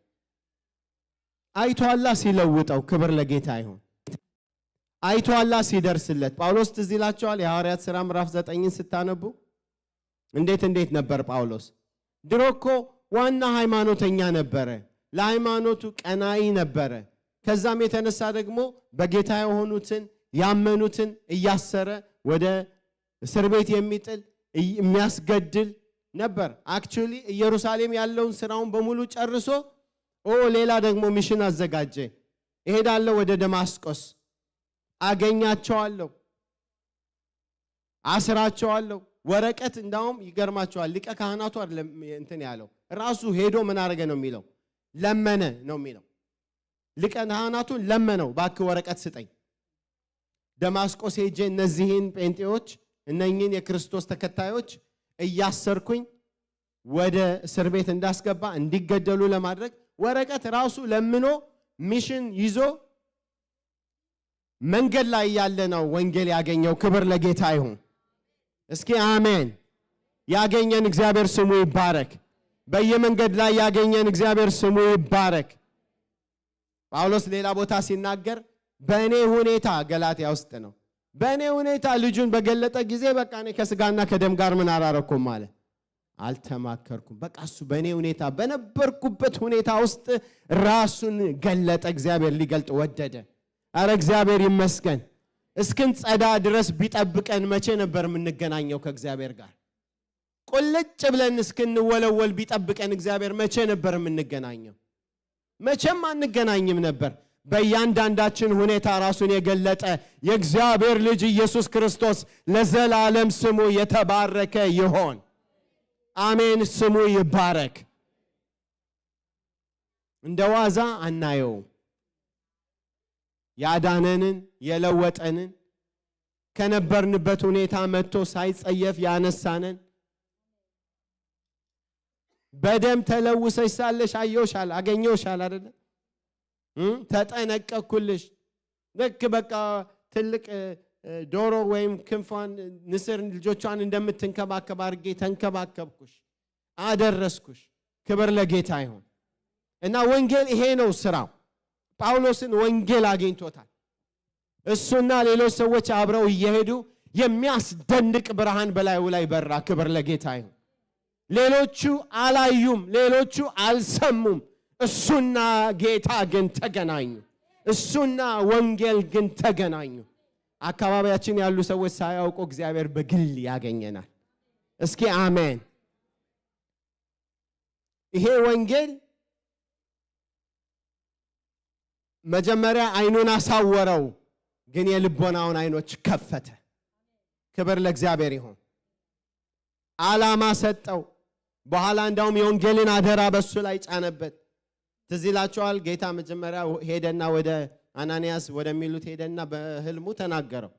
አይቷላ ሲለውጠው። ክብር ለጌታ ይሁን። አይቷላ ሲደርስለት። ጳውሎስ ትዝ ይላችኋል የሐዋርያት ሥራ ምዕራፍ 9ን ስታነቡ እንዴት ነበር ጳውሎስ? ድሮ እኮ ዋና ሃይማኖተኛ ነበረ፣ ለሃይማኖቱ ቀናኢ ነበረ። ከዛም የተነሳ ደግሞ በጌታ የሆኑትን ያመኑትን እያሰረ ወደ እስር ቤት የሚጥል የሚያስገድል ነበር። አክቹሊ ኢየሩሳሌም ያለውን ስራውን በሙሉ ጨርሶ ሌላ ደግሞ ሚሽን አዘጋጀ። እሄዳለሁ ወደ ደማስቆስ፣ አገኛቸዋለሁ፣ አስራቸዋለሁ። ወረቀት እንዳውም ይገርማቸዋል። ሊቀ ካህናቱ አይደለም እንትን ያለው ራሱ ሄዶ ምን አረገ ነው የሚለው? ለመነ ነው የሚለው። ሊቀ ካህናቱን ለመነው፣ ባክ ወረቀት ስጠኝ፣ ደማስቆስ ሄጄ እነዚህን ጴንጤዎች እነኚህን የክርስቶስ ተከታዮች እያሰርኩኝ ወደ እስር ቤት እንዳስገባ እንዲገደሉ ለማድረግ ወረቀት ራሱ ለምኖ ሚሽን ይዞ መንገድ ላይ ያለ ነው ወንጌል ያገኘው። ክብር ለጌታ ይሁን። እስኪ አሜን። ያገኘን እግዚአብሔር ስሙ ይባረክ። በየመንገድ ላይ ያገኘን እግዚአብሔር ስሙ ይባረክ። ጳውሎስ ሌላ ቦታ ሲናገር በእኔ ሁኔታ፣ ገላትያ ውስጥ ነው፣ በእኔ ሁኔታ ልጁን በገለጠ ጊዜ በቃ እኔ ከስጋና ከደም ጋር ምን አላረኩም ማለት አልተማከርኩም። በቃ እሱ በእኔ ሁኔታ በነበርኩበት ሁኔታ ውስጥ ራሱን ገለጠ። እግዚአብሔር ሊገልጥ ወደደ። አረ እግዚአብሔር ይመስገን። እስክንጸዳ ድረስ ቢጠብቀን መቼ ነበር የምንገናኘው ከእግዚአብሔር ጋር? ቁልጭ ብለን እስክንወለወል ቢጠብቀን እግዚአብሔር መቼ ነበር የምንገናኘው? መቼም አንገናኝም ነበር። በእያንዳንዳችን ሁኔታ ራሱን የገለጠ የእግዚአብሔር ልጅ ኢየሱስ ክርስቶስ ለዘላለም ስሙ የተባረከ ይሆን። አሜን። ስሙ ይባረክ። እንደ ዋዛ አናየው። ያዳነንን የለወጠንን ከነበርንበት ሁኔታ መጥቶ ሳይጸየፍ ያነሳንን በደም ተለውሰሽ ሳለሽ አየውሻል፣ አገኘውሻል አይደል? ተጠነቀቅኩልሽ። ልክ በቃ ትልቅ ዶሮ ወይም ክንፏን ንስር ልጆቿን እንደምትንከባከብ አድርጌ ተንከባከብኩሽ፣ አደረስኩሽ። ክብር ለጌታ ይሁን። እና ወንጌል ይሄ ነው ስራው። ጳውሎስን ወንጌል አግኝቶታል። እሱና ሌሎች ሰዎች አብረው እየሄዱ የሚያስደንቅ ብርሃን በላዩ ላይ በራ። ክብር ለጌታ ይሁን። ሌሎቹ አላዩም፣ ሌሎቹ አልሰሙም። እሱና ጌታ ግን ተገናኙ። እሱና ወንጌል ግን ተገናኙ። አካባቢያችን ያሉ ሰዎች ሳያውቁ እግዚአብሔር በግል ያገኘናል። እስኪ አሜን። ይሄ ወንጌል መጀመሪያ አይኑን አሳወረው፣ ግን የልቦናውን አይኖች ከፈተ። ክብር ለእግዚአብሔር ይሁን። ዓላማ ሰጠው። በኋላ እንዳውም የወንጌልን አደራ በሱ ላይ ጫነበት። ትዝ ይላችኋል። ጌታ መጀመሪያ ሄደና ወደ አናንያስ ወደሚሉት ሄደና በህልሙ ተናገረው።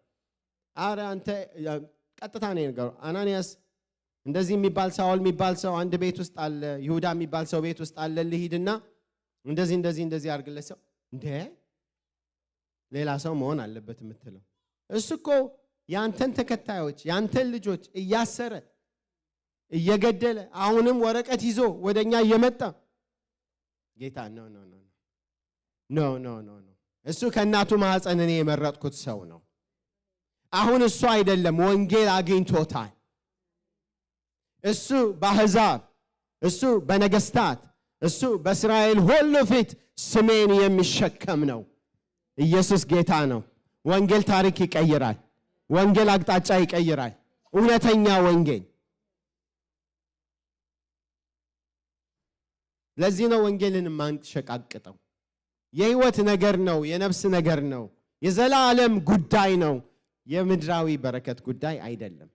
አረ አንተ ቀጥታ ነው የነገረው። አናንያስ እንደዚህ የሚባል ሳውል የሚባል ሰው አንድ ቤት ውስጥ አለ፣ ይሁዳ የሚባል ሰው ቤት ውስጥ አለ፣ ልሂድና እንደዚህ አድርግለት። ሰው እንዴ ሌላ ሰው መሆን አለበት የምትለው? እሱ እኮ ያንተን ተከታዮች ያንተን ልጆች እያሰረ እየገደለ አሁንም ወረቀት ይዞ ወደኛ እየመጣ ጌታ ኖ እሱ ከእናቱ ማህፀን እኔ የመረጥኩት ሰው ነው። አሁን እሱ አይደለም ወንጌል አግኝቶታል። እሱ በአሕዛብ፣ እሱ በነገስታት፣ እሱ በእስራኤል ሁሉ ፊት ስሜን የሚሸከም ነው። ኢየሱስ ጌታ ነው። ወንጌል ታሪክ ይቀይራል። ወንጌል አቅጣጫ ይቀይራል። እውነተኛ ወንጌል። ለዚህ ነው ወንጌልን ማንሸቃቅጠው። የህይወት ነገር ነው፣ የነፍስ ነገር ነው፣ የዘላለም ጉዳይ ነው። የምድራዊ በረከት ጉዳይ አይደለም።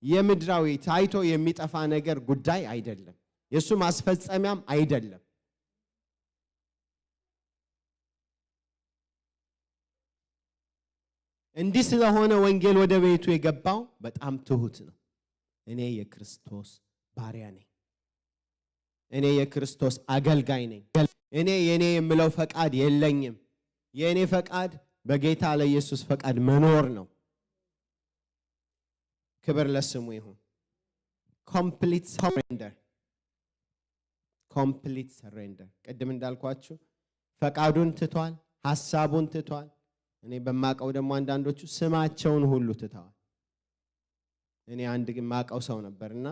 የምድራዊ ታይቶ የሚጠፋ ነገር ጉዳይ አይደለም። የሱ ማስፈጸሚያም አይደለም። እንዲህ ስለሆነ ወንጌል ወደ ቤቱ የገባው በጣም ትሁት ነው። እኔ የክርስቶስ ባሪያ ነኝ። እኔ የክርስቶስ አገልጋይ ነኝ። እኔ የኔ የምለው ፈቃድ የለኝም። የኔ ፈቃድ በጌታ ለኢየሱስ ፈቃድ መኖር ነው። ክብር ለስሙ ይሁን። ኮምፕሊት ሰሬንደር። ቅድም እንዳልኳችሁ ፈቃዱን ትቷል፣ ሐሳቡን ትቷል። እኔ በማቀው ደግሞ አንዳንዶቹ ስማቸውን ሁሉ ትተዋል። እኔ አንድ ማቀው ሰው ነበርና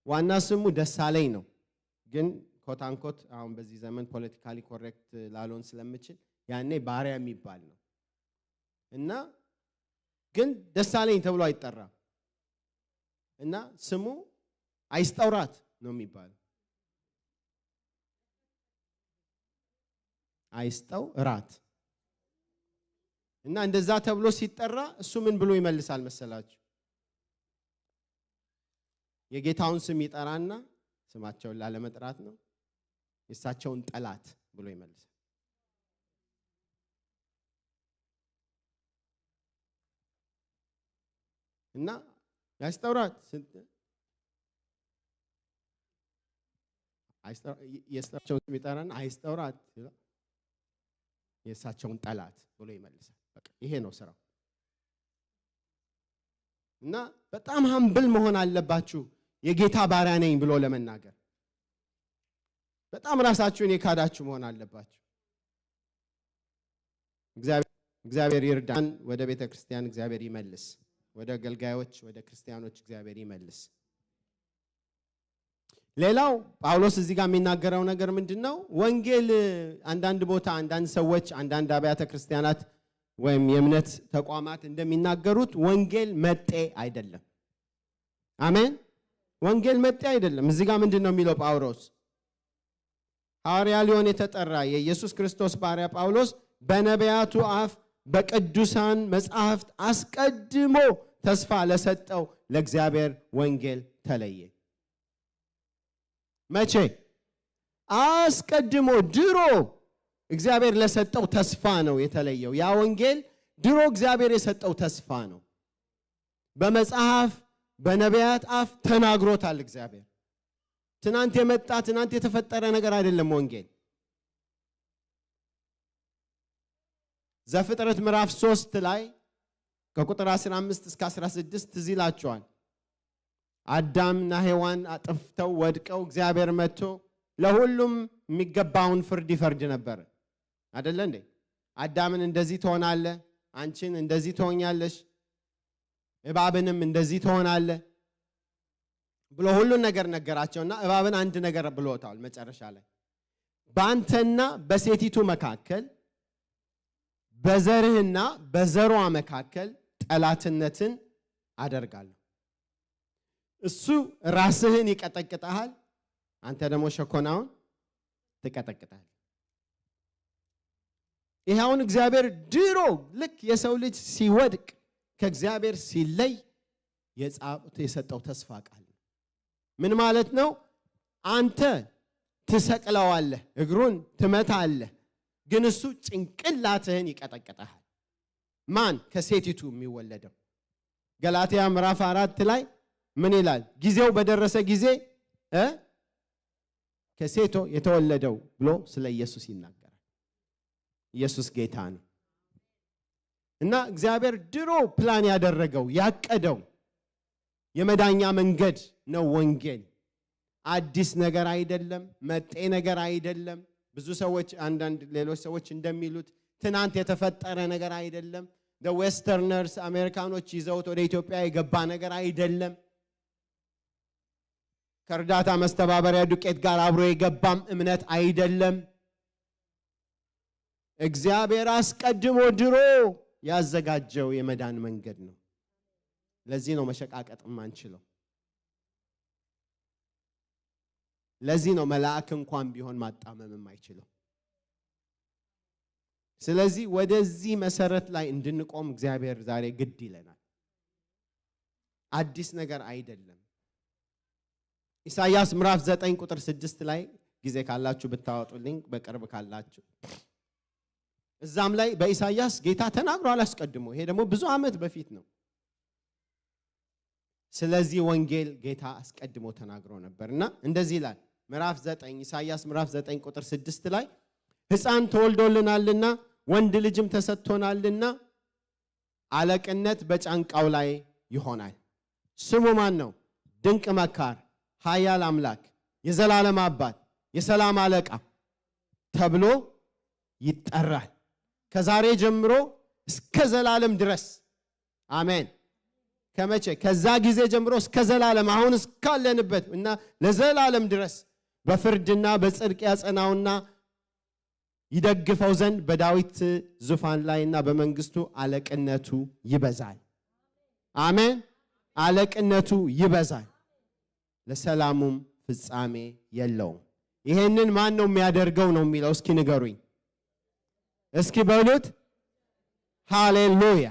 ዋና ስሙ ደሳለኝ ነው፣ ግን ኮታንኮት አሁን በዚህ ዘመን ፖለቲካሊ ኮሬክት ላልሆን ስለምችል ያኔ ባሪያ የሚባል ነው እና ግን ደሳለኝ ተብሎ አይጠራም እና ስሙ አይስጠውራት ነው የሚባለው። አይስጠው ራት እና እንደዛ ተብሎ ሲጠራ እሱ ምን ብሎ ይመልሳል መሰላችሁ? የጌታውን ስም ይጠራና ስማቸውን ላለመጥራት ነው የእሳቸውን ጠላት ብሎ ይመልሳል። እና ያስጠውራት የእሳቸውን ስም ይጠራና አይስጠውራት የእሳቸውን ጠላት ብሎ ይመልሳል። በቃ ይሄ ነው ስራው። እና በጣም ሀምብል መሆን አለባችሁ የጌታ ባሪያ ነኝ ብሎ ለመናገር። በጣም ራሳችሁን የካዳችሁ መሆን አለባችሁ። እግዚአብሔር ይርዳን። ወደ ቤተ ክርስቲያን እግዚአብሔር ይመልስ። ወደ አገልጋዮች፣ ወደ ክርስቲያኖች እግዚአብሔር ይመልስ። ሌላው ጳውሎስ እዚህ ጋር የሚናገረው ነገር ምንድነው? ወንጌል አንዳንድ ቦታ አንዳንድ ሰዎች አንዳንድ አብያተ ክርስቲያናት ወይም የእምነት ተቋማት እንደሚናገሩት ወንጌል መጤ አይደለም። አሜን። ወንጌል መጤ አይደለም። እዚህ ጋር ምንድነው የሚለው ጳውሎስ? ሐዋርያ ሊሆን የተጠራ የኢየሱስ ክርስቶስ ባሪያ ጳውሎስ በነቢያቱ አፍ በቅዱሳን መጻሕፍት አስቀድሞ ተስፋ ለሰጠው ለእግዚአብሔር ወንጌል ተለየ። መቼ? አስቀድሞ ድሮ እግዚአብሔር ለሰጠው ተስፋ ነው የተለየው። ያ ወንጌል ድሮ እግዚአብሔር የሰጠው ተስፋ ነው። በመጽሐፍ በነቢያት አፍ ተናግሮታል እግዚአብሔር። ትናንት የመጣ ትናንት የተፈጠረ ነገር አይደለም ወንጌል። ዘፍጥረት ምዕራፍ 3 ላይ ከቁጥር 15 እስከ 16 ትዝ ይላችኋል። አዳምና ሔዋን አጥፍተው ወድቀው እግዚአብሔር መጥቶ ለሁሉም የሚገባውን ፍርድ ይፈርድ ነበር አይደለ እንዴ? አዳምን እንደዚህ ትሆናለህ፣ አንቺን እንደዚህ ትሆኛለሽ፣ እባብንም እንደዚህ ትሆናለህ ብሎ ሁሉን ነገር ነገራቸውና እባብን አንድ ነገር ብሎታል መጨረሻ ላይ በአንተና በሴቲቱ መካከል በዘርህና በዘሯ መካከል ጠላትነትን አደርጋለሁ። እሱ ራስህን ይቀጠቅጣል፣ አንተ ደግሞ ሸኮናውን ትቀጠቅጣለህ። ይሄውን እግዚአብሔር ድሮ ልክ የሰው ልጅ ሲወድቅ ከእግዚአብሔር ሲለይ የሰጠው ተስፋ ቃል ነው። ምን ማለት ነው? አንተ ትሰቅለዋለህ፣ እግሩን ትመታለህ፣ ግን እሱ ጭንቅላትህን ይቀጠቅጣል። ማን? ከሴቲቱ የሚወለደው። ገላትያ ምዕራፍ 4 ላይ ምን ይላል? ጊዜው በደረሰ ጊዜ ከሴቶ የተወለደው ብሎ ስለ ኢየሱስ ይናገራል። ኢየሱስ ጌታ ነው። እና እግዚአብሔር ድሮ ፕላን ያደረገው ያቀደው የመዳኛ መንገድ ነው ወንጌል። አዲስ ነገር አይደለም፣ መጤ ነገር አይደለም። ብዙ ሰዎች አንዳንድ ሌሎች ሰዎች እንደሚሉት ትናንት የተፈጠረ ነገር አይደለም። ዌስተርነርስ አሜሪካኖች ይዘውት ወደ ኢትዮጵያ የገባ ነገር አይደለም። ከእርዳታ መስተባበሪያ ዱቄት ጋር አብሮ የገባም እምነት አይደለም። እግዚአብሔር አስቀድሞ ድሮ ያዘጋጀው የመዳን መንገድ ነው። ለዚህ ነው መሸቃቀጥ የማንችለው። ለዚህ ነው መልአክ እንኳን ቢሆን ማጣመም የማይችለው። ስለዚህ ወደዚህ መሰረት ላይ እንድንቆም እግዚአብሔር ዛሬ ግድ ይለናል። አዲስ ነገር አይደለም። ኢሳይያስ ምዕራፍ 9 ቁጥር 6 ላይ ጊዜ ካላችሁ ብታወጡልኝ በቅርብ ካላችሁ እዛም ላይ በኢሳይያስ ጌታ ተናግሯል አስቀድሞ። ይሄ ደግሞ ብዙ ዓመት በፊት ነው። ስለዚህ ወንጌል ጌታ አስቀድሞ ተናግሮ ነበርና እንደዚህ ይላል ምዕራፍ 9 ኢሳይያስ ምዕራፍ 9 ቁጥር 6 ላይ ሕፃን ተወልዶልናልና ወንድ ልጅም ተሰጥቶናልና አለቅነት በጫንቃው ላይ ይሆናል። ስሙ ማን ነው? ድንቅ መካር፣ ኃያል አምላክ፣ የዘላለም አባት፣ የሰላም አለቃ ተብሎ ይጠራል። ከዛሬ ጀምሮ እስከ ዘላለም ድረስ አሜን። ከመቼ? ከዛ ጊዜ ጀምሮ እስከ ዘላለም አሁን እስካለንበት እና ለዘላለም ድረስ በፍርድና በጽድቅ ያጸናውና ይደግፈው ዘንድ በዳዊት ዙፋን ላይና በመንግስቱ አለቅነቱ ይበዛል። አሜን። አለቅነቱ ይበዛል፣ ለሰላሙም ፍጻሜ የለውም። ይሄንን ማን ነው የሚያደርገው ነው የሚለው? እስኪ ንገሩኝ፣ እስኪ በሉት። ሃሌሉያ።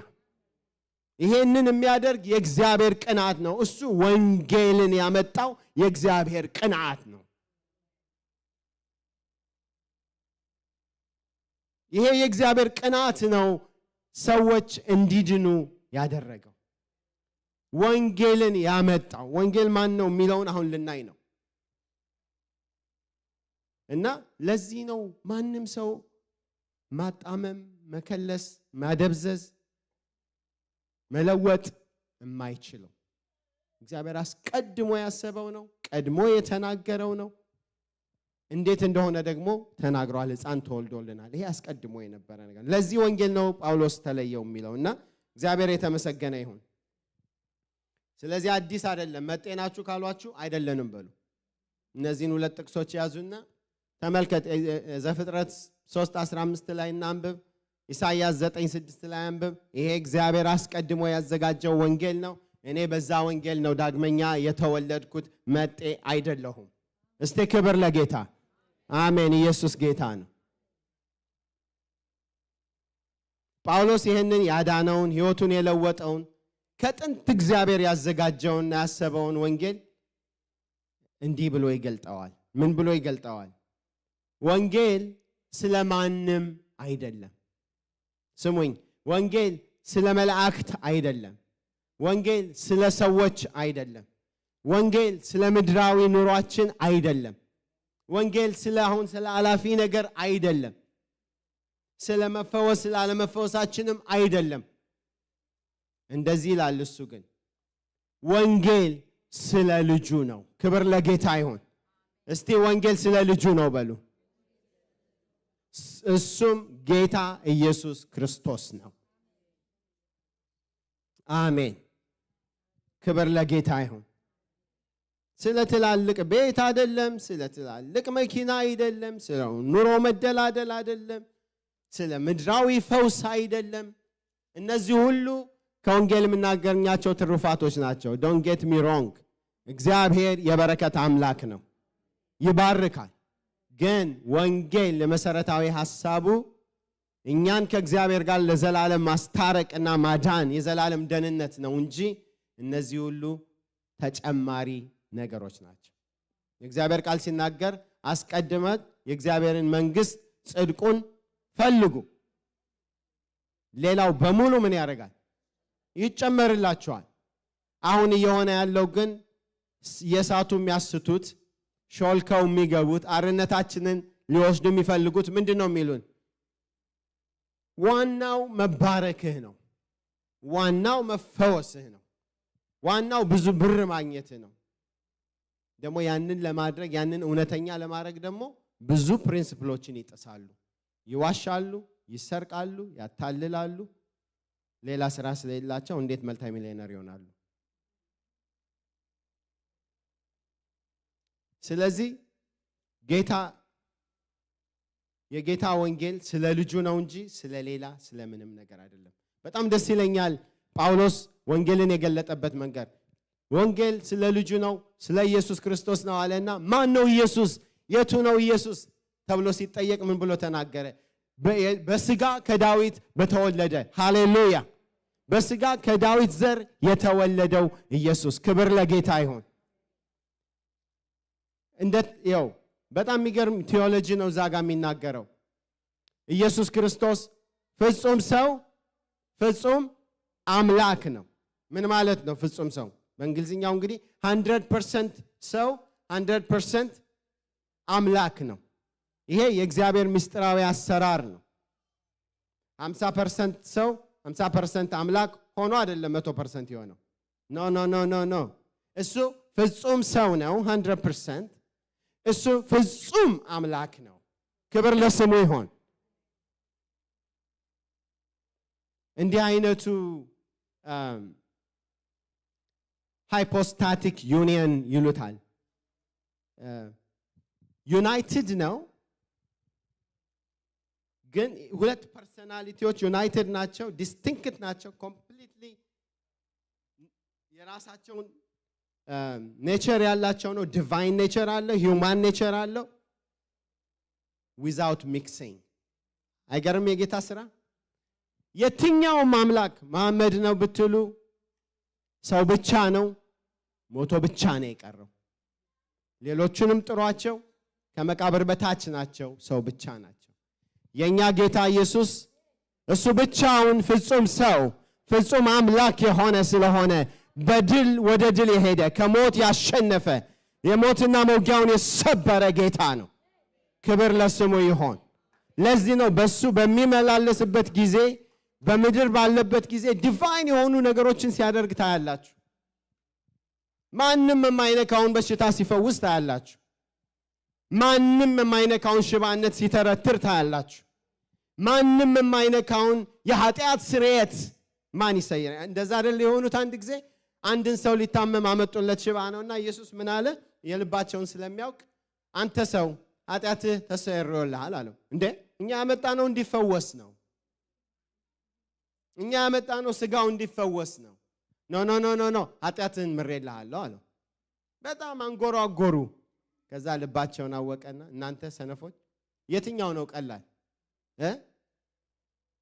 ይሄንን የሚያደርግ የእግዚአብሔር ቅንዓት ነው። እሱ ወንጌልን ያመጣው የእግዚአብሔር ቅንዓት ነው። ይሄ የእግዚአብሔር ቅንዓት ነው ሰዎች እንዲድኑ ያደረገው። ወንጌልን ያመጣው ወንጌል ማን ነው የሚለውን አሁን ልናይ ነው። እና ለዚህ ነው ማንም ሰው ማጣመም፣ መከለስ፣ ማደብዘዝ፣ መለወጥ የማይችለው እግዚአብሔር አስቀድሞ ያሰበው ነው፣ ቀድሞ የተናገረው ነው። እንዴት እንደሆነ ደግሞ ተናግሯል። ሕፃን ተወልዶልናል። ይሄ አስቀድሞ የነበረ ነገር። ለዚህ ወንጌል ነው ጳውሎስ ተለየው የሚለውና እግዚአብሔር የተመሰገነ ይሁን። ስለዚህ አዲስ አይደለም። መጤናችሁ ካሏችሁ አይደለንም በሉ። እነዚህን ሁለት ጥቅሶች ያዙና ተመልከት። ዘፍጥረት 3:15 ላይ እናንብብ። ኢሳይያስ 9:6 ላይ አንብብ። ይሄ እግዚአብሔር አስቀድሞ ያዘጋጀው ወንጌል ነው። እኔ በዛ ወንጌል ነው ዳግመኛ የተወለድኩት፣ መጤ አይደለሁም። እስቲ ክብር ለጌታ አሜን። ኢየሱስ ጌታ ነው። ጳውሎስ ይህንን ያዳነውን ሕይወቱን የለወጠውን ከጥንት እግዚአብሔር ያዘጋጀውና ያሰበውን ወንጌል እንዲህ ብሎ ይገልጠዋል። ምን ብሎ ይገልጠዋል? ወንጌል ስለማንም አይደለም። ስሙኝ፣ ወንጌል ስለ መላእክት አይደለም። ወንጌል ስለ ሰዎች አይደለም። ወንጌል ስለ ምድራዊ ኑሯችን አይደለም። ወንጌል አሁን ስለ አላፊ ነገር አይደለም። ስለ መፈወስ ስለ አለመፈወሳችንም አይደለም። እንደዚህ ይላል እሱ ግን ወንጌል ስለ ልጁ ነው። ክብር ለጌታ ይሁን። እስቲ ወንጌል ስለ ልጁ ነው በሉ። እሱም ጌታ ኢየሱስ ክርስቶስ ነው። አሜን። ክብር ለጌታ ይሁን። ስለ ትላልቅ ቤት አይደለም፣ ስለ ትላልቅ መኪና አይደለም፣ ስለ ኑሮ መደላደል አይደለም፣ ስለ ምድራዊ ፈውስ አይደለም። እነዚህ ሁሉ ከወንጌል የምናገኛቸው ትሩፋቶች ናቸው። ዶንት ጌት ሚ ሮንግ። እግዚአብሔር የበረከት አምላክ ነው፣ ይባርካል። ግን ወንጌል ለመሰረታዊ ሐሳቡ እኛን ከእግዚአብሔር ጋር ለዘላለም ማስታረቅና ማዳን የዘላለም ደህንነት ነው እንጂ እነዚህ ሁሉ ተጨማሪ ነገሮች ናቸው። የእግዚአብሔር ቃል ሲናገር አስቀድመት የእግዚአብሔርን መንግስት ጽድቁን ፈልጉ፣ ሌላው በሙሉ ምን ያደርጋል? ይጨመርላችኋል። አሁን እየሆነ ያለው ግን የሳቱ የሚያስቱት ሾልከው የሚገቡት አርነታችንን ሊወስዱ የሚፈልጉት ምንድን ነው የሚሉን? ዋናው መባረክህ ነው፣ ዋናው መፈወስህ ነው፣ ዋናው ብዙ ብር ማግኘትህ ነው፣ ደግሞ ያንን ለማድረግ ያንን እውነተኛ ለማድረግ ደግሞ ብዙ ፕሪንሲፕሎችን ይጥሳሉ፣ ይዋሻሉ፣ ይሰርቃሉ፣ ያታልላሉ። ሌላ ስራ ስለሌላቸው እንዴት መልቲ ሚሊዮነር ይሆናሉ? ስለዚህ የጌታ ወንጌል ስለ ልጁ ነው እንጂ ስለሌላ ስለምንም ነገር አይደለም። በጣም ደስ ይለኛል ጳውሎስ ወንጌልን የገለጠበት መንገድ። ወንጌል ስለ ልጁ ነው፣ ስለ ኢየሱስ ክርስቶስ ነው አለና ማን ነው ኢየሱስ? የቱ ነው ኢየሱስ ተብሎ ሲጠየቅ ምን ብሎ ተናገረ? በስጋ ከዳዊት በተወለደ። ሃሌሉያ! በስጋ ከዳዊት ዘር የተወለደው ኢየሱስ። ክብር ለጌታ ይሁን። ያው በጣም የሚገርም ቴዎሎጂ ነው እዛ ጋር የሚናገረው። ኢየሱስ ክርስቶስ ፍጹም ሰው ፍጹም አምላክ ነው። ምን ማለት ነው ፍጹም ሰው? በእንግሊዝኛው እንግዲህ 100% ሰው 100% አምላክ ነው። ይሄ የእግዚአብሔር ምስጢራዊ አሰራር ነው። 50% ሰው 50% አምላክ ሆኖ አይደለም 100% የሆነው። ኖ ኖ ኖ ኖ ኖ። እሱ ፍጹም ሰው ነው 100%። እሱ ፍጹም አምላክ ነው። ክብር ለስሙ ይሁን። እንዲህ አይነቱ ሃይፖስታቲክ ዩኒየን ይሉታል። ዩናይትድ ነው፣ ግን ሁለት ፐርሰናሊቲዎች ዩናይትድ ናቸው፣ ዲስቲንክት ናቸው። ኮምፕሊትሊ የራሳቸውን ኔቸር ያላቸው ነው። ዲቫይን ኔቸር አለ፣ ሂውማን ኔቸር አለው። ዊዛውት ሚክሲንግ። አይገርም የጌታ ስራ? የትኛውም አምላክ መሐመድ ነው ብትሉ ሰው ብቻ ነው፣ ሞቶ ብቻ ነው የቀረው። ሌሎቹንም ጥሯቸው ከመቃብር በታች ናቸው፣ ሰው ብቻ ናቸው። የኛ ጌታ ኢየሱስ እሱ ብቻውን ፍጹም ሰው ፍጹም አምላክ የሆነ ስለሆነ በድል ወደ ድል የሄደ ከሞት ያሸነፈ የሞትና መውጊያውን የሰበረ ጌታ ነው። ክብር ለስሙ ይሆን። ለዚህ ነው በሱ በሚመላለስበት ጊዜ በምድር ባለበት ጊዜ ዲቫይን የሆኑ ነገሮችን ሲያደርግ ታያላችሁ። ማንም የማይነካውን በሽታ ሲፈውስ ታያላችሁ። ማንም የማይነካውን ሽባነት ሲተረትር ታያላችሁ። ማንም የማይነካውን የኃጢአት ስርየት ማን ይሰይር? እንደዛ አይደል የሆኑት? አንድ ጊዜ አንድን ሰው ሊታመም አመጡለት፣ ሽባ ነውና ኢየሱስ ምን አለ? የልባቸውን ስለሚያውቅ አንተ ሰው ኃጢአትህ ተሰይሮልሃል አለው። እንዴ እኛ ያመጣነው እንዲፈወስ ነው። እኛ ያመጣነው ስጋው እንዲፈወስ ነው። ኖ ኖ ኖ ኖ ኖ ኃጢአትህን ምሬልሃለሁ አለው። በጣም አንጎራጎሩ። ከዛ ልባቸውን አወቀና እናንተ ሰነፎች የትኛው ነው ቀላል?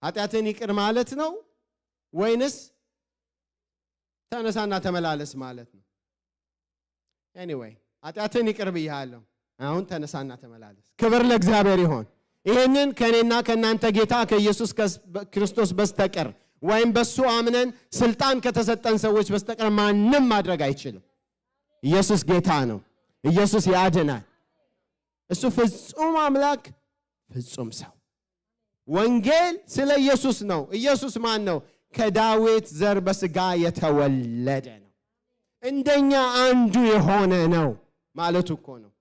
ኃጢአትህን ይቅር ማለት ነው ወይንስ ተነሳና ተመላለስ ማለት ነው? ኤኒዌይ ኃጢአትህን ይቅር ብያለሁ፣ አሁን ተነሳና ተመላለስ። ክብር ለእግዚአብሔር ይሁን። ይሄንን ከኔና ከናንተ ጌታ ከኢየሱስ ክርስቶስ በስተቀር ወይም በሱ አምነን ስልጣን ከተሰጠን ሰዎች በስተቀር ማንም ማድረግ አይችልም። ኢየሱስ ጌታ ነው። ኢየሱስ ያድናል። እሱ ፍጹም አምላክ ፍጹም ሰው። ወንጌል ስለ ኢየሱስ ነው። ኢየሱስ ማን ነው? ከዳዊት ዘር በስጋ የተወለደ ነው። እንደኛ አንዱ የሆነ ነው ማለቱ እኮ ነው።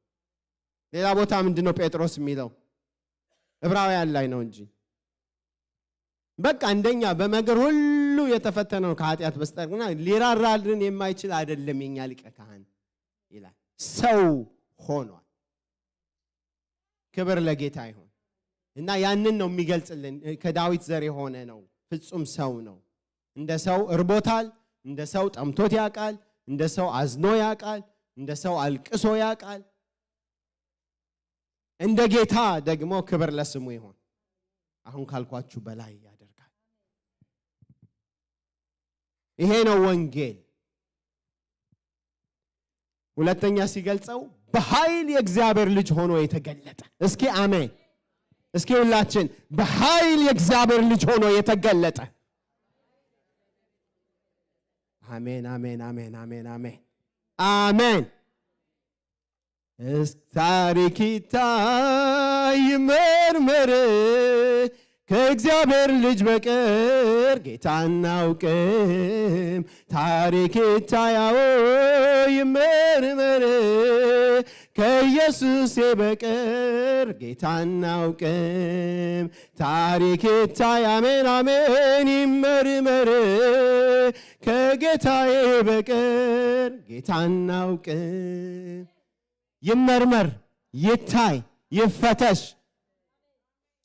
ሌላ ቦታ ምንድነው ጴጥሮስ የሚለው? ዕብራውያን ላይ ነው እንጂ በቃ እንደኛ በመገር ሁሉ የተፈተነው ከኃጢአት በስተቀር ሊራራልን የማይችል አይደለም የኛ ሊቀ ካህን ይላል። ሰው ሆኗል። ክብር ለጌታ ይሁን። እና ያንን ነው የሚገልጽልን። ከዳዊት ዘር የሆነ ነው፣ ፍጹም ሰው ነው። እንደ ሰው እርቦታል፣ እንደ ሰው ጠምቶት ያውቃል፣ እንደ ሰው አዝኖ ያውቃል፣ እንደ ሰው አልቅሶ ያውቃል። እንደ ጌታ ደግሞ ክብር ለስሙ ይሁን። አሁን ካልኳችሁ በላይ ያደርጋል። ይሄ ነው ወንጌል። ሁለተኛ ሲገልጸው በኃይል የእግዚአብሔር ልጅ ሆኖ የተገለጠ። እስኪ አሜን። እስኪ ሁላችን በኃይል የእግዚአብሔር ልጅ ሆኖ የተገለጠ። አሜን አሜን አሜን አሜን አሜን አሜን። ታሪክ ይታይ ይመርመር፣ ከእግዚአብሔር ልጅ በቀር ጌታ አናውቅም። ታሪክ ይታያው ይመርመር፣ ከኢየሱስ በቀር ጌታ አናውቅም። ታሪክ ይታይ አሜን አሜን ይመርመር፣ ከጌታዬ በቀር ጌታ አናውቅም። ይመርመር፣ ይታይ፣ ይፈተሽ።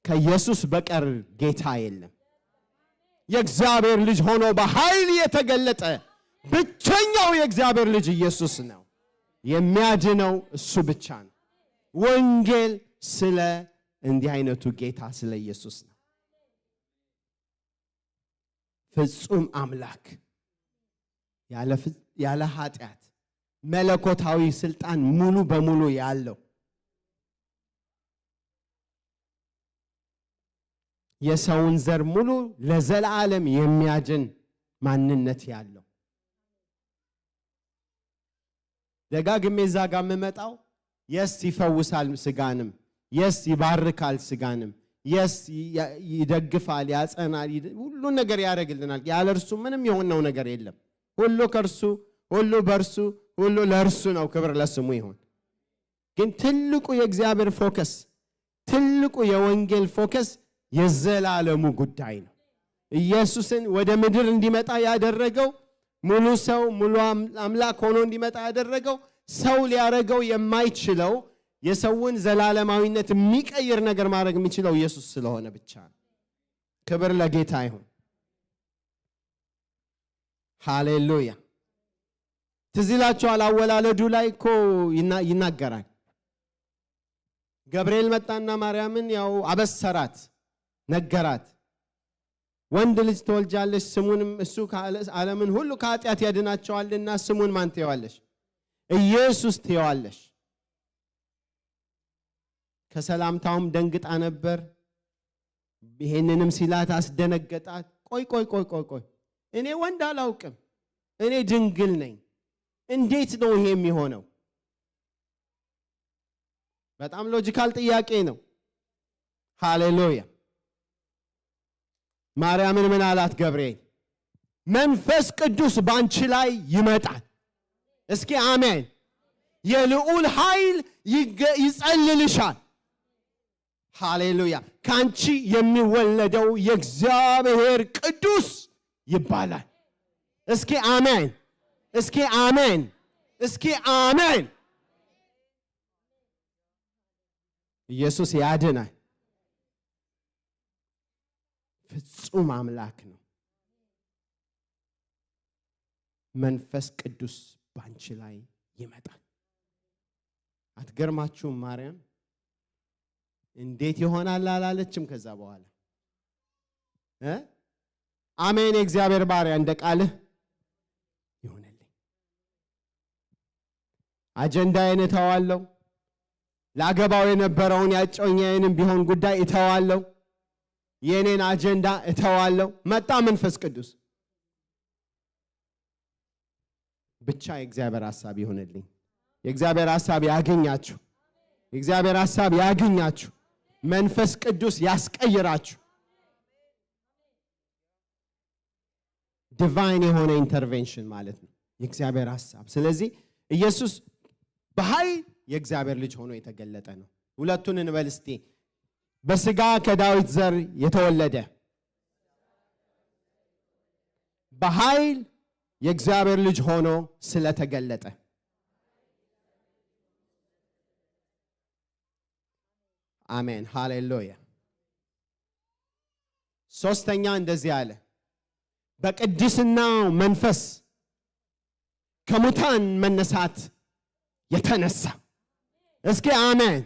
ከኢየሱስ በቀር ጌታ የለም። የእግዚአብሔር ልጅ ሆኖ በኃይል የተገለጠ ብቸኛው የእግዚአብሔር ልጅ ኢየሱስ ነው። የሚያድነው እሱ ብቻ ነው። ወንጌል ስለ እንዲህ አይነቱ ጌታ ስለ ኢየሱስ ነው። ፍጹም አምላክ ያለ ኃጢአት መለኮታዊ ስልጣን ሙሉ በሙሉ ያለው የሰውን ዘር ሙሉ ለዘላለም የሚያድን ማንነት ያለው ደጋግሜ እዛ ጋር የምመጣው የስ ይፈውሳል ስጋንም፣ የስ ይባርካል ስጋንም፣ የስ ይደግፋል፣ ያጸናል፣ ሁሉ ነገር ያደርግልናል። ያለ እርሱ ምንም የሆነው ነገር የለም። ሁሉ ከርሱ፣ ሁሉ በርሱ፣ ሁሉ ለእርሱ ነው። ክብር ለስሙ ይሁን። ግን ትልቁ የእግዚአብሔር ፎከስ፣ ትልቁ የወንጌል ፎከስ የዘላለሙ ጉዳይ ነው። ኢየሱስን ወደ ምድር እንዲመጣ ያደረገው ሙሉ ሰው ሙሉ አምላክ ሆኖ እንዲመጣ ያደረገው ሰው ሊያረገው የማይችለው የሰውን ዘላለማዊነት የሚቀይር ነገር ማድረግ የሚችለው ኢየሱስ ስለሆነ ብቻ ነው። ክብር ለጌታ ይሁን። ሃሌሉያ። ትዝ ይላችኋል አወላለዱ ላይ እኮ ይናገራል። ገብርኤል መጣና ማርያምን ያው አበሰራት፣ ነገራት። ወንድ ልጅ ትወልጃለሽ፣ ስሙንም እሱ ዓለምን ሁሉ ከኃጢአት ያድናቸዋልና ስሙን ማን ትይዋለሽ? ኢየሱስ ትይዋለሽ። ከሰላምታውም ደንግጣ ነበር። ይሄንንም ሲላት አስደነገጣት። ቆይ እኔ ወንድ አላውቅም፣ እኔ ድንግል ነኝ፣ እንዴት ነው ይሄ የሚሆነው? በጣም ሎጂካል ጥያቄ ነው። ሃሌሉያ። ማርያምን ምን አላት ገብርኤል? መንፈስ ቅዱስ ባንቺ ላይ ይመጣል። እስኪ አሜን። የልዑል ኃይል ይጸልልሻል። ሃሌሉያ። ካንቺ የሚወለደው የእግዚአብሔር ቅዱስ ይባላል። እስኪ አሜን፣ እስኪ አሜን፣ እስኪ አሜን። ኢየሱስ ያድናል። ፍጹም አምላክ ነው። መንፈስ ቅዱስ ባንቺ ላይ ይመጣል። አትገርማችሁም? ማርያም እንዴት ይሆናል አላለችም? ከዛ በኋላ አሜን የእግዚአብሔር ባሪያ እንደ ቃልህ ይሆነልኝ። አጀንዳዬን እተዋለሁ፣ ላገባው የነበረውን ያጮኛዬንም ቢሆን ጉዳይ እተዋለሁ፣ የኔን አጀንዳ እተዋለሁ። መጣ መንፈስ ቅዱስ። ብቻ የእግዚአብሔር ሐሳብ ይሆነልኝ። የእግዚአብሔር ሐሳብ ያገኛችሁ፣ የእግዚአብሔር ሐሳብ ያገኛችሁ። መንፈስ ቅዱስ ያስቀይራችሁ። ዲቫይን የሆነ ኢንተርቬንሽን ማለት ነው የእግዚአብሔር ሐሳብ። ስለዚህ ኢየሱስ በኃይል የእግዚአብሔር ልጅ ሆኖ የተገለጠ ነው። ሁለቱን እንበል እስቲ። በስጋ ከዳዊት ዘር የተወለደ በኃይል የእግዚአብሔር ልጅ ሆኖ ስለተገለጠ። አሜን ሃሌሉያ። ሶስተኛ እንደዚህ አለ፣ በቅድስናው መንፈስ ከሙታን መነሳት የተነሳ። እስኪ አሜን።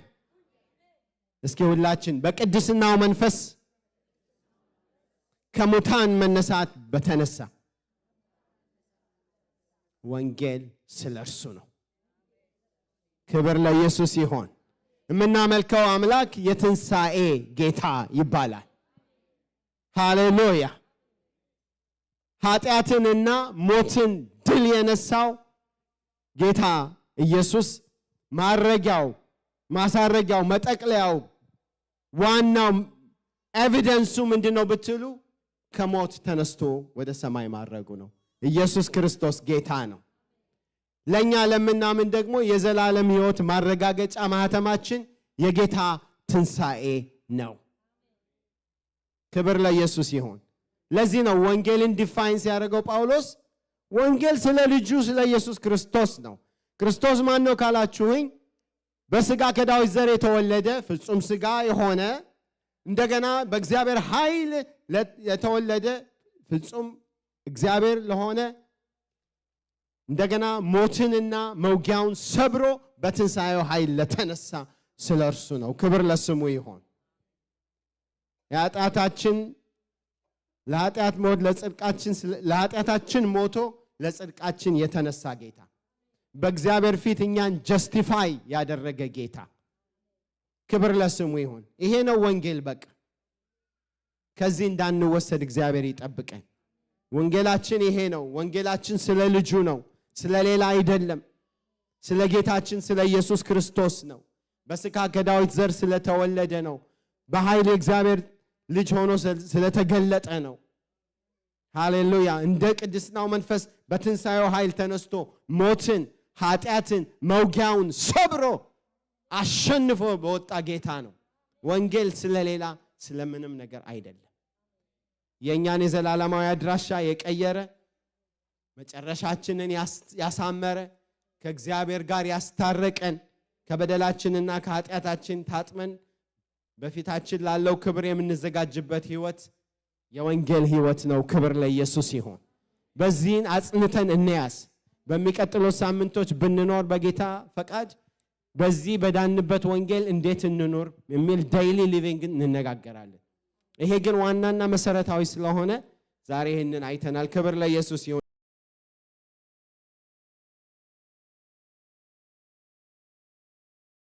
እስኪ ሁላችን በቅድስናው መንፈስ ከሙታን መነሳት በተነሳ። ወንጌል ስለ እርሱ ነው። ክብር ለኢየሱስ ይሆን። የምናመልከው አምላክ የትንሣኤ ጌታ ይባላል። ሃሌሉያ። ኃጢአትንና ሞትን ድል የነሳው ጌታ ኢየሱስ ማረጊያው፣ ማሳረጊያው፣ መጠቅለያው፣ ዋናው ኤቪደንሱ ምንድነው ብትሉ ከሞት ተነስቶ ወደ ሰማይ ማረጉ ነው። ኢየሱስ ክርስቶስ ጌታ ነው። ለኛ ለምናምን ደግሞ የዘላለም ሕይወት ማረጋገጫ ማህተማችን የጌታ ትንሣኤ ነው። ክብር ለኢየሱስ ይሁን። ለዚህ ነው ወንጌልን ዲፋይን ሲያደርገው ጳውሎስ ወንጌል ስለ ልጁ ስለ ኢየሱስ ክርስቶስ ነው። ክርስቶስ ማን ነው ካላችሁኝ በሥጋ ከዳዊት ዘር የተወለደ ፍጹም ሥጋ የሆነ እንደገና በእግዚአብሔር ኃይል የተወለደ ፍጹም እግዚአብሔር ለሆነ እንደገና ሞትንና መውጊያውን ሰብሮ በትንሣኤው ኃይል ለተነሳ ስለ እርሱ ነው። ክብር ለስሙ ይሁን። ለኃጢአት ሞት ለኃጢአታችን ሞቶ ለጽድቃችን የተነሳ ጌታ በእግዚአብሔር ፊት እኛን ጀስቲፋይ ያደረገ ጌታ ክብር ለስሙ ይሁን። ይሄ ነው ወንጌል። በቃ ከዚህ እንዳንወሰድ እግዚአብሔር ይጠብቀን። ወንጌላችን ይሄ ነው። ወንጌላችን ስለ ልጁ ነው፣ ስለ ሌላ አይደለም። ስለ ጌታችን ስለ ኢየሱስ ክርስቶስ ነው። በሥጋ ከዳዊት ዘር ስለተወለደ ነው። በኃይል እግዚአብሔር ልጅ ሆኖ ስለተገለጠ ነው። ሃሌሉያ። እንደ ቅድስናው መንፈስ በትንሣኤው ኃይል ተነስቶ ሞትን፣ ኃጢአትን፣ መውጊያውን ሰብሮ አሸንፎ በወጣ ጌታ ነው። ወንጌል ስለሌላ ስለምንም ነገር አይደለም። የእኛን የዘላለማዊ አድራሻ የቀየረ መጨረሻችንን ያሳመረ ከእግዚአብሔር ጋር ያስታረቀን ከበደላችንና ከኃጢአታችን ታጥመን በፊታችን ላለው ክብር የምንዘጋጅበት ሕይወት የወንጌል ሕይወት ነው። ክብር ለኢየሱስ ይሁን። በዚህን አጽንተን እንያዝ። በሚቀጥሉት ሳምንቶች ብንኖር በጌታ ፈቃድ በዚህ በዳንበት ወንጌል እንዴት እንኖር የሚል ዴይሊ ሊቪንግ እንነጋገራለን። ይሄ ግን ዋናና መሰረታዊ ስለሆነ ዛሬ ይህንን አይተናል። ክብር ለኢየሱስ ይሁን።